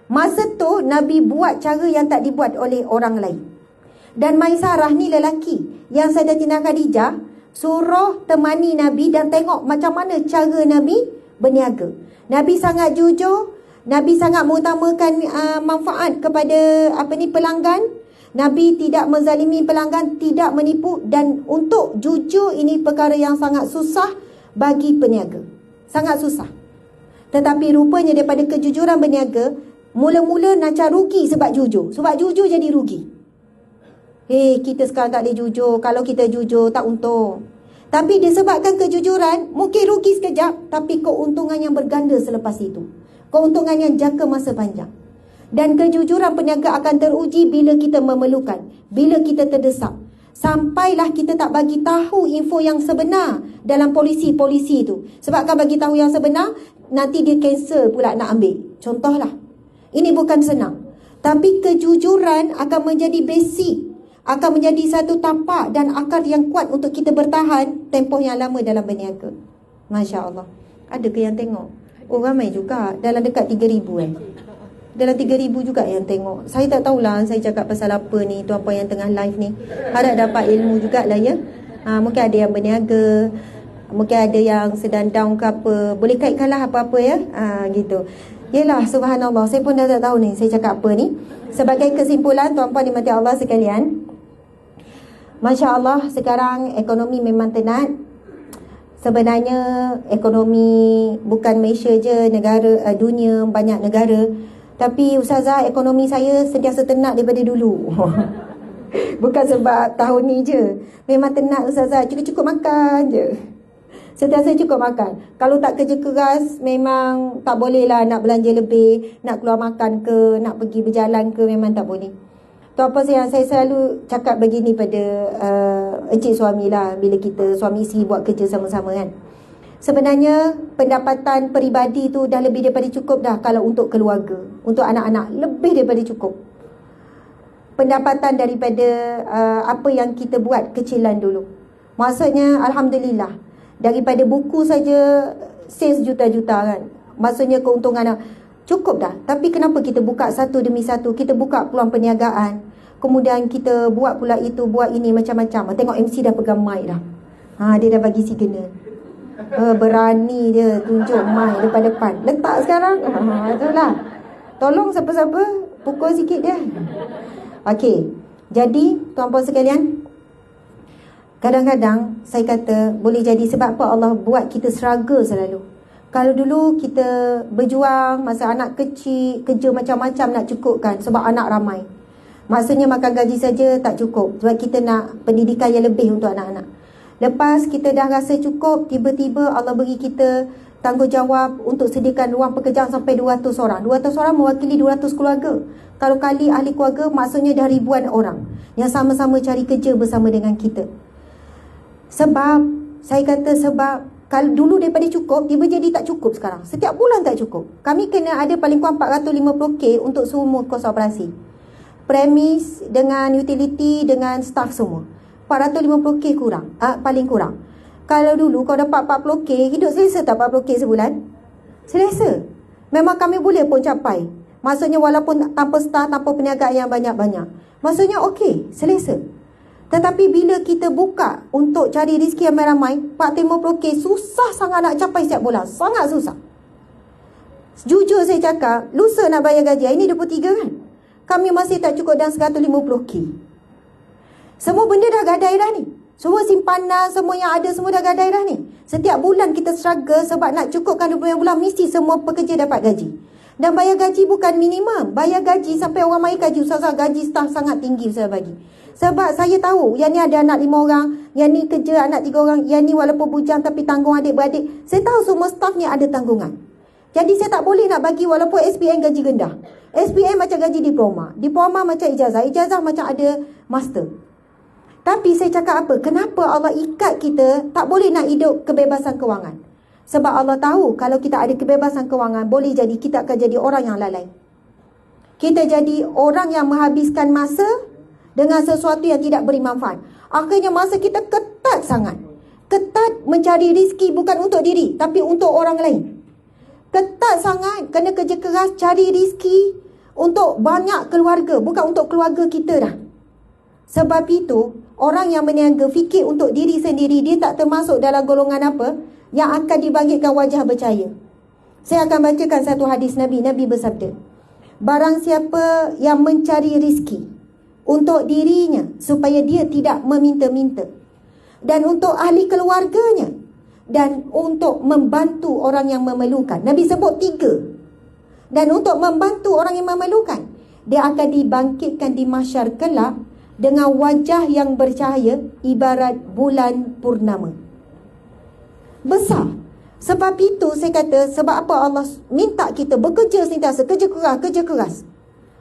Masa tu Nabi buat cara yang tak dibuat oleh orang lain. Dan Maisarah ni lelaki yang Sayyidatina Khadijah suruh temani Nabi dan tengok macam mana cara Nabi berniaga. Nabi sangat jujur, Nabi sangat mengutamakan manfaat kepada pelanggan. Nabi tidak menzalimi pelanggan, tidak menipu, dan untuk jujur ini perkara yang sangat susah bagi peniaga. Sangat susah. Tetapi rupanya daripada kejujuran berniaga, mula-mula Najah rugi sebab jujur. Sebab jujur jadi rugi. Kita sekarang tak boleh jujur. Kalau kita jujur tak untung. Tapi disebabkan kejujuran, mungkin rugi sekejap, tapi keuntungan yang berganda selepas itu. Keuntungan yang jangka masa panjang. Dan kejujuran peniaga akan teruji bila kita memerlukan, bila kita terdesak. Sampailah kita tak bagi tahu info yang sebenar dalam polisi itu. Sebab kan bagi tahu yang sebenar, nanti dia cancel pula nak ambil. Contohlah. Ini bukan senang. Tapi kejujuran akan menjadi basic, akan menjadi satu tapak dan akar yang kuat untuk kita bertahan tempoh yang lama dalam berniaga. Masya Allah. Ada ke yang tengok? Oh, ramai juga. Dalam dekat 3,000 Dalam 3,000 juga yang tengok. Saya tak tahulah saya cakap pasal apa ni, tuan-puan yang tengah live ni. Harap dapat ilmu jugalah ya. Mungkin ada yang berniaga, mungkin ada yang sedang down ke apa. Boleh kaitkanlah apa-apa ya. Gitu. Yelah, subhanallah. Saya pun dah tak tahu ni saya cakap apa ni. Sebagai kesimpulan, tuan-puan dimati Allah sekalian, Masya Allah, sekarang ekonomi memang tenat. Sebenarnya ekonomi bukan Malaysia je, negara dunia, banyak negara. Tapi Ustazah, ekonomi saya sentiasa tenat daripada dulu. Bukan sebab tahun ni je. Memang tenat Ustazah, cukup-cukup makan je. Sentiasa cukup makan. Kalau tak kerja keras, memang tak boleh lah nak belanja lebih, nak keluar makan ke, nak pergi berjalan ke, memang tak boleh. Tu apa yang saya selalu cakap begini pada encik suami lah, bila kita suami isteri buat kerja sama-sama kan. Sebenarnya pendapatan peribadi tu dah lebih daripada cukup dah kalau untuk keluarga, untuk anak-anak, lebih daripada cukup. Pendapatan daripada apa yang kita buat kecilan dulu. Maksudnya alhamdulillah, daripada buku saja sales juta-juta kan. Maksudnya keuntungan cukup dah. Tapi kenapa kita buka satu demi satu? Kita buka peluang perniagaan, kemudian kita buat pula itu, buat ini macam-macam. Tengok MC dah pegang mic dah. Dia dah bagi signal. Berani dia tunjuk mic depan-depan. Letak sekarang. Itulah. Tolong siapa-siapa pukul sikit dia. Okey. Jadi tuan-puan sekalian, kadang-kadang saya kata boleh jadi sebab apa Allah buat kita struggle selalu. Kalau dulu kita berjuang masa anak kecil, kerja macam-macam nak cukupkan sebab anak ramai. Maksudnya makan gaji saja tak cukup sebab kita nak pendidikan yang lebih untuk anak-anak. Lepas kita dah rasa cukup, tiba-tiba Allah beri kita tanggungjawab untuk sediakan ruang pekerjaan sampai 200 orang. 200 orang mewakili 200 keluarga. Kalau kali ahli keluarga, maksudnya dah ribuan orang yang sama-sama cari kerja bersama dengan kita. Sebab, saya kata sebab kalau dulu daripada cukup, tiba jadi tak cukup sekarang. Setiap bulan tak cukup. Kami kena ada paling kurang 450k untuk semua kos operasi. Premis dengan utility dengan staff semua. 450k kurang, paling kurang. Kalau dulu kau dapat 40k, hidup selesa tak 40k sebulan? Selesa. Memang kami boleh pun capai. Maksudnya walaupun tanpa staff, tanpa perniagaan yang banyak-banyak. Maksudnya okey, selesa. Tetapi bila kita buka untuk cari rezeki yang ramai, 450k susah sangat nak capai setiap bulan. Sangat susah. Jujur saya cakap, lusa nak bayar gaji. Ini 23 kan? Kami masih tak cukup dan 150k. Semua benda dah gadai dah ni. Semua simpanan, semua yang ada semua dah gadai dah ni. Setiap bulan kita struggle sebab nak cukupkan 20 bulan, mesti semua pekerja dapat gaji. Dan bayar gaji bukan minimum. Bayar gaji sampai orang main gaji. Ustazah, gaji staff sangat tinggi saya bagi. Sebab saya tahu yang ni ada anak 5 orang, yang ni kerja anak 3 orang, yang ni walaupun bujang tapi tanggung adik-beradik. Saya tahu semua staff ni ada tanggungan. Jadi saya tak boleh nak bagi walaupun SPM gaji rendah. SPM macam gaji diploma. Diploma macam ijazah. Ijazah macam ada master. Tapi saya cakap apa? Kenapa Allah ikat kita tak boleh nak hidup kebebasan kewangan? Sebab Allah tahu kalau kita ada kebebasan kewangan, boleh jadi kita akan jadi orang yang lalai. Kita jadi orang yang menghabiskan masa dengan sesuatu yang tidak beri manfaat. Akhirnya masa kita ketat sangat. Ketat mencari rezeki bukan untuk diri, tapi untuk orang lain. Ketat sangat, kena kerja keras cari rezeki untuk banyak keluarga, bukan untuk keluarga kita dah. Sebab itu, orang yang berniaga fikir untuk diri sendiri, dia tak termasuk dalam golongan apa yang akan dibangkitkan wajah bercahaya. Saya akan bacakan satu hadis Nabi. Nabi bersabda, barang siapa yang mencari rezeki untuk dirinya supaya dia tidak meminta-minta, dan untuk ahli keluarganya, dan untuk membantu orang yang memerlukan. Nabi sebut 3. Dan untuk membantu orang yang memerlukan, dia akan dibangkitkan di mahsyar kelak dengan wajah yang bercahaya ibarat bulan purnama. Besar. Sebab itu saya kata, sebab apa Allah minta kita bekerja sentiasa, kerja keras.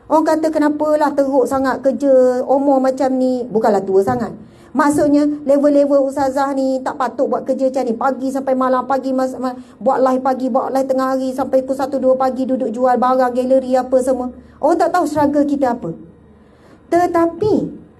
Orang kata kenapalah teruk sangat kerja, umur macam ni. Bukanlah tua sangat, maksudnya level-level ustazah ni tak patut buat kerja macam ni. Pagi sampai malam, buat live pagi, buat live tengah hari, sampai pukul 1-2 pagi duduk jual barang, galeri apa semua. Orang tak tahu struggle kita apa. Tetapi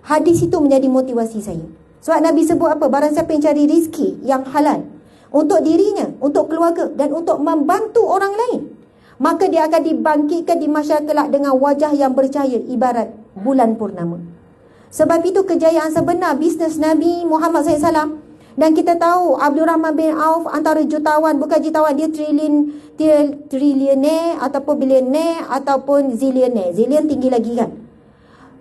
hadis itu menjadi motivasi saya. Sebab Nabi sebut apa? Barang siapa yang cari rezeki yang halal untuk dirinya, untuk keluarga, dan untuk membantu orang lain, maka dia akan dibangkitkan di mahsyar kelak dengan wajah yang bercahaya ibarat bulan purnama. Sebab itu kejayaan sebenar bisnes Nabi Muhammad SAW. Dan kita tahu Abdul Rahman bin Auf antara jutawan, bukan jutawan, dia trilioner ataupun bilioner ataupun zilioner. Zilion tinggi lagi kan.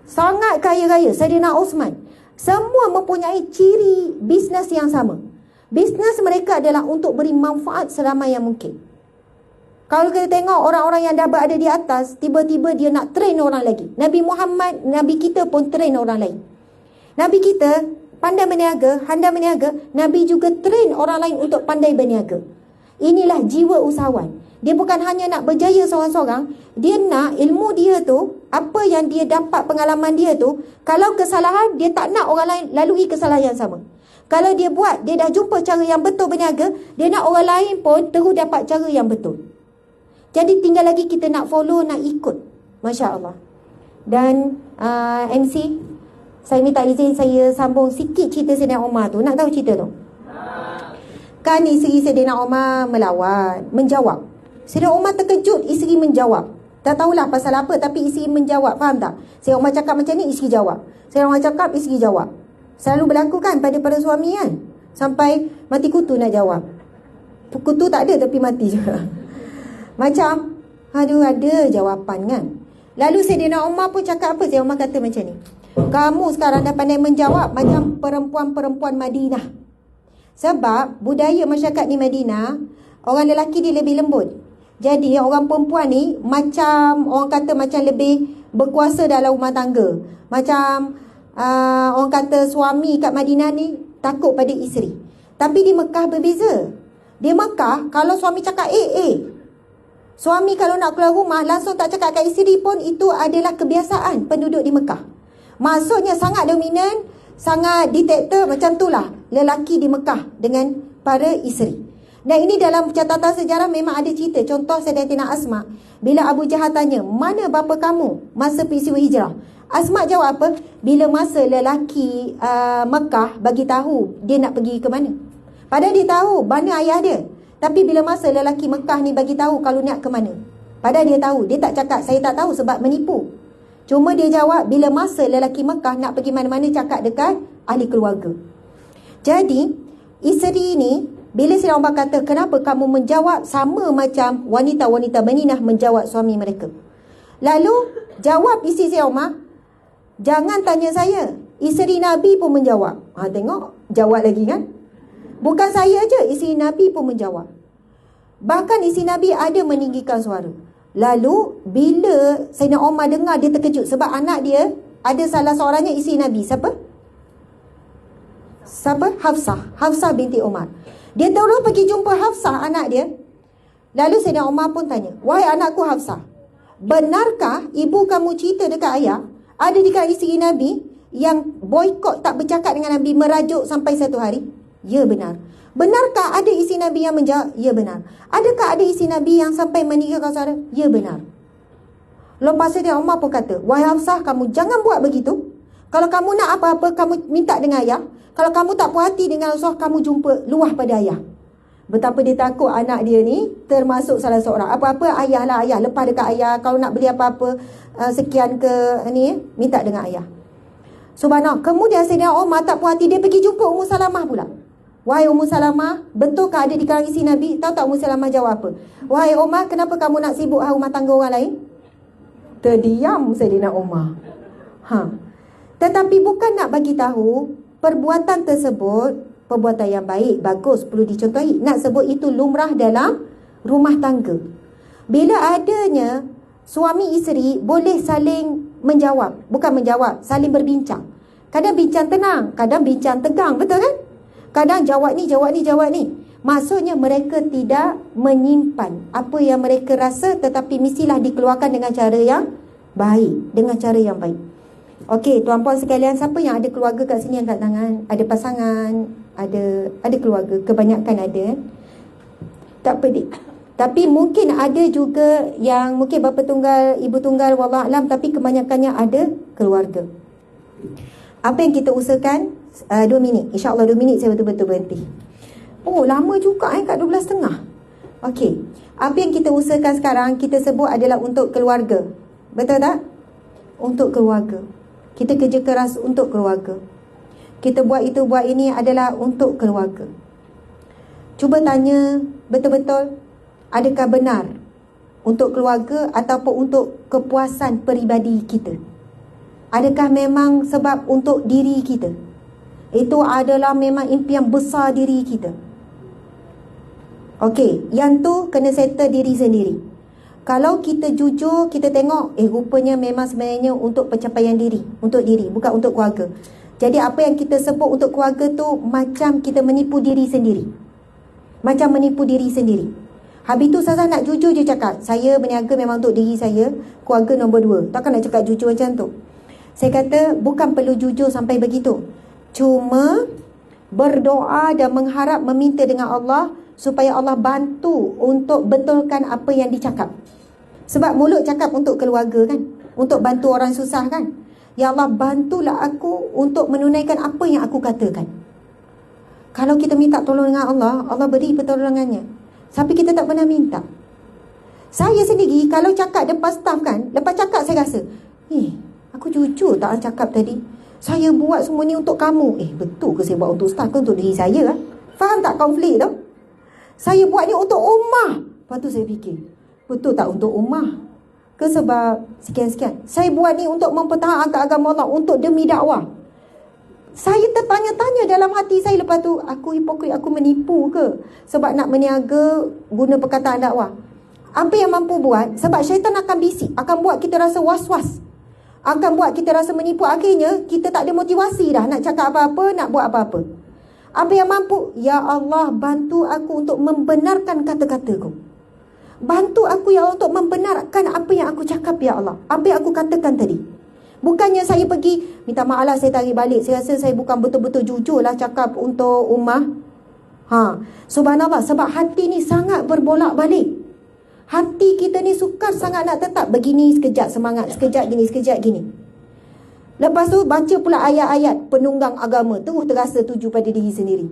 Sangat kaya raya. Saidina Osman. Semua mempunyai ciri bisnes yang sama. Bisnes mereka adalah untuk beri manfaat selama yang mungkin. Kalau kita tengok orang-orang yang dah berada di atas, tiba-tiba dia nak train orang lagi. Nabi Muhammad, Nabi kita pun train orang lain. Nabi kita pandai berniaga, handal berniaga. Nabi juga train orang lain untuk pandai berniaga. Inilah jiwa usahawan. Dia bukan hanya nak berjaya seorang-seorang. Dia nak ilmu dia tu, apa yang dia dapat, pengalaman dia tu, kalau kesalahan, dia tak nak orang lain lalui kesalahan yang sama. Kalau dia buat, dia dah jumpa cara yang betul berniaga, dia nak orang lain pun terus dapat cara yang betul. Jadi tinggal lagi kita nak follow, nak ikut. Masya Allah. Dan MC, saya minta izin saya sambung sikit cerita Saidina Umar tu. Nak tahu cerita tu? Kan isteri Saidina Umar melawan, menjawab. Saidina Umar terkejut isteri menjawab. Tak tahulah pasal apa, tapi isteri menjawab. Faham tak? Saidina Umar cakap macam ni, isteri jawab. Saidina Umar cakap, isteri jawab. Selalu berlaku kan pada para suami kan? Sampai mati kutu nak jawab. Kutu tak ada tapi mati juga. Macam, aduh ada jawapan kan. Lalu Saidina Umar pun cakap apa? Saidina Umar kata macam ni, kamu sekarang dah pandai menjawab macam perempuan-perempuan Madinah. Sebab budaya masyarakat di Madinah, orang lelaki dia lebih lembut. Jadi orang perempuan ni macam, orang kata macam lebih berkuasa dalam rumah tangga. Macam orang kata suami kat Madinah ni takut pada isteri. Tapi di Mekah berbeza. Di Mekah kalau suami cakap suami kalau nak keluar rumah langsung tak cakap kat isteri pun, itu adalah kebiasaan penduduk di Mekah. Maksudnya sangat dominan, sangat diktator, macam itulah lelaki di Mekah dengan para isteri. Dan ini dalam catatan sejarah memang ada cerita. Contoh Sayyidatina Asma, bila Abu Jahal tanya, mana bapa kamu masa peristiwa hijrah? Asma jawab apa? Bila masa lelaki Mekah bagi tahu dia nak pergi ke mana. Padahal dia tahu mana ayah dia. Tapi bila masa lelaki Mekah ni bagi tahu kalau nak ke mana. Padahal dia tahu. Dia tak cakap saya tak tahu sebab menipu. Cuma dia jawab bila masa lelaki Mekah nak pergi mana-mana, cakap dekat ahli keluarga. Jadi isteri ni, bila Saidina Umar kata, kenapa kamu menjawab sama macam wanita-wanita Madinah menjawab suami mereka? Lalu jawab isteri Saidina Umar, jangan tanya saya, isteri Nabi pun menjawab. Tengok, jawab lagi kan? Bukan saya je, isteri Nabi pun menjawab. Bahkan isteri Nabi ada meninggikan suara. Lalu bila Saidina Umar dengar, dia terkejut. Sebab anak dia ada salah seorangnya isteri Nabi. Siapa? Hafsah binti Umar. Dia terus pergi jumpa Hafsah, anak dia. Lalu Saidina Umar pun tanya, wahai anakku Hafsah, benarkah ibu kamu cerita dekat ayah ada dekat isteri Nabi yang boykot tak bercakap dengan Nabi, merajuk sampai satu hari? Ya, benar. Benarkah ada isteri Nabi yang menjawab? Ya, benar. Adakah ada isteri Nabi yang sampai meninggalkan suara? Ya, benar. Lepas Saidina Umar pun kata, wahai Hafsah, kamu jangan buat begitu. Kalau kamu nak apa-apa, kamu minta dengan ayah. Kalau kamu tak puas hati dengan Rasulullah, kamu jumpa luah pada ayah. Betapa dia takut anak dia ni termasuk salah seorang. Apa-apa ayah lah, ayah lepas dekat ayah. Kalau nak beli apa-apa sekian ke ni, minta dengan ayah. Subhanallah. Kemudian Sayyidina Umar tak puas hati, dia pergi jumpa Ummu Salamah pula. Wahai Ummu Salamah, betulkah ada di kalangan isi Nabi? Tahu tak Ummu Salamah jawab apa? Wahai Umar, kenapa kamu nak sibuk rumah tangga orang lain? Terdiam Sayyidina Umar. Tetapi bukan nak bagi tahu perbuatan tersebut perbuatan yang baik, bagus, perlu dicontohi. Nak sebut itu lumrah dalam rumah tangga. Bila adanya suami isteri boleh saling menjawab, bukan menjawab, saling berbincang. Kadang bincang tenang, kadang bincang tegang, betul kan? Kadang jawab ni, jawab ni, jawab ni. Maksudnya mereka tidak menyimpan apa yang mereka rasa, tetapi mestilah dikeluarkan dengan cara yang baik, dengan cara yang baik. Okey, tuan-puan sekalian, siapa yang ada keluarga kat sini angkat tangan? Ada pasangan, ada keluarga, kebanyakan ada. Tak pedik. Tapi mungkin ada juga yang mungkin bapa tunggal, ibu tunggal, wallahualam, tapi kebanyakannya ada keluarga. Apa yang kita usahakan? 2 minit. InsyaAllah 2 minit saya betul-betul berhenti. Oh, lama juga kat 12.30. Okey. Apa yang kita usahakan sekarang, kita sebut adalah untuk keluarga. Betul tak? Untuk keluarga. Kita kerja keras untuk keluarga. Kita buat itu, buat ini adalah untuk keluarga. Cuba tanya betul-betul, adakah benar untuk keluarga ataupun untuk kepuasan peribadi kita? Adakah memang sebab untuk diri kita? Itu adalah memang impian besar diri kita. Okey, yang tu kena settle diri sendiri. Kalau kita jujur, kita tengok, rupanya memang sebenarnya untuk pencapaian diri, untuk diri, bukan untuk keluarga. Jadi apa yang kita sebut untuk keluarga tu macam kita menipu diri sendiri. Macam menipu diri sendiri. Habis tu Ustazah nak jujur je cakap, saya berniaga memang untuk diri saya, keluarga nombor 2. Takkan nak cakap jujur macam tu. Saya kata bukan perlu jujur sampai begitu. Cuma berdoa dan mengharap, meminta dengan Allah supaya Allah bantu untuk betulkan apa yang dicakap. Sebab mulut cakap untuk keluarga kan, untuk bantu orang susah kan. Ya Allah, bantulah aku untuk menunaikan apa yang aku katakan. Kalau kita minta tolong dengan Allah, Allah beri pertolongannya. Tapi kita tak pernah minta. Saya sendiri kalau cakap depan staff kan, lepas cakap saya rasa, aku jujur tak cakap tadi. Saya buat semua ni untuk kamu. Betul ke saya buat untuk staff ke untuk diri saya? Faham tak konflik tu? Saya buat ni untuk ummah. Lepas tu saya fikir, betul tak untuk ummah? Ke sebab sekian-sekian? Saya buat ni untuk mempertahankan agama Allah, untuk demi dakwah. Saya tertanya-tanya dalam hati saya lepas tu, aku hipokrit, aku menipu ke? Sebab nak meniaga guna perkataan dakwah. Apa yang mampu buat? Sebab syaitan akan bisik, akan buat kita rasa was-was, akan buat kita rasa menipu. Akhirnya kita tak ada motivasi dah nak cakap apa-apa, nak buat apa-apa. Apa yang mampu? Ya Allah, bantu aku untuk membenarkan kata-kataku. Bantu aku ya Allah untuk membenarkan apa yang aku cakap ya Allah, apa yang aku katakan tadi. Bukannya saya pergi, minta maaf lah saya tarik balik, saya rasa saya bukan betul-betul jujur lah cakap untuk ummah. Subhanallah, sebab hati ni sangat berbolak-balik. Hati kita ni sukar sangat nak tetap begini, sekejap semangat, sekejap gini, sekejap gini. Lepas tu baca pula ayat-ayat penunggang agama, terus terasa tuju pada diri sendiri.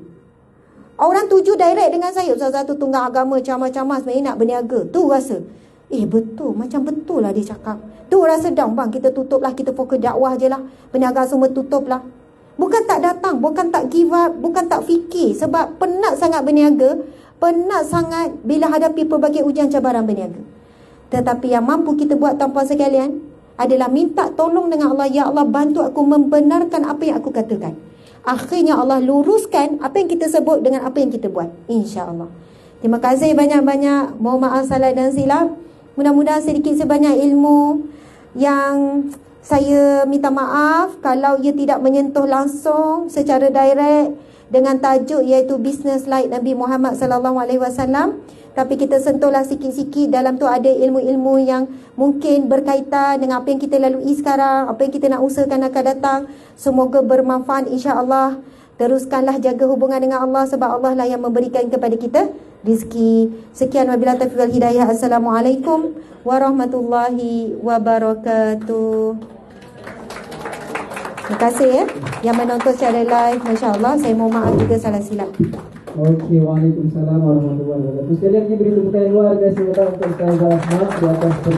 Orang tuju direct dengan saya, Ustazah tu tunggang agama, ceramah-ceramah sebenarnya nak berniaga. Tu rasa, betul, macam betul lah dia cakap. Tu rasa down, bang, kita tutup lah, kita fokus dakwah je lah. Perniagaan semua tutup lah. Bukan tak datang, bukan tak give up, bukan tak fikir. Sebab penat sangat berniaga, penat sangat bila hadapi pelbagai ujian cabaran berniaga. Tetapi yang mampu kita buat tuan-puan sekalian adalah minta tolong dengan Allah. Ya Allah, bantu aku membenarkan apa yang aku katakan. Akhirnya Allah luruskan apa yang kita sebut dengan apa yang kita buat, insya-Allah. Terima kasih banyak-banyak. Mohon maaf salah dan silap. Mudah-mudahan sedikit sebanyak ilmu yang saya minta maaf kalau ia tidak menyentuh langsung secara direct dengan tajuk iaitu Business Like Nabi Muhammad sallallahu alaihi wasallam. Tapi kita sentuhlah sikit-sikit. Dalam tu ada ilmu-ilmu yang mungkin berkaitan dengan apa yang kita lalui sekarang, apa yang kita nak usahakan akan datang. Semoga bermanfaat insya-Allah. Teruskanlah jaga hubungan dengan Allah, sebab Allah lah yang memberikan kepada kita rezeki. Sekian, wabillahi taufiq wal hidayah. Assalamualaikum warahmatullahi wabarakatuh. Terima kasih ya yang menonton secara live. Masya Allah, saya mohon maaf juga salah silap. Oke, waalaikumsalam warahmatullahi wabarakatuh. Sekali lagi beri tepuk tangan luar biasa untuk Ustazah Asma di atas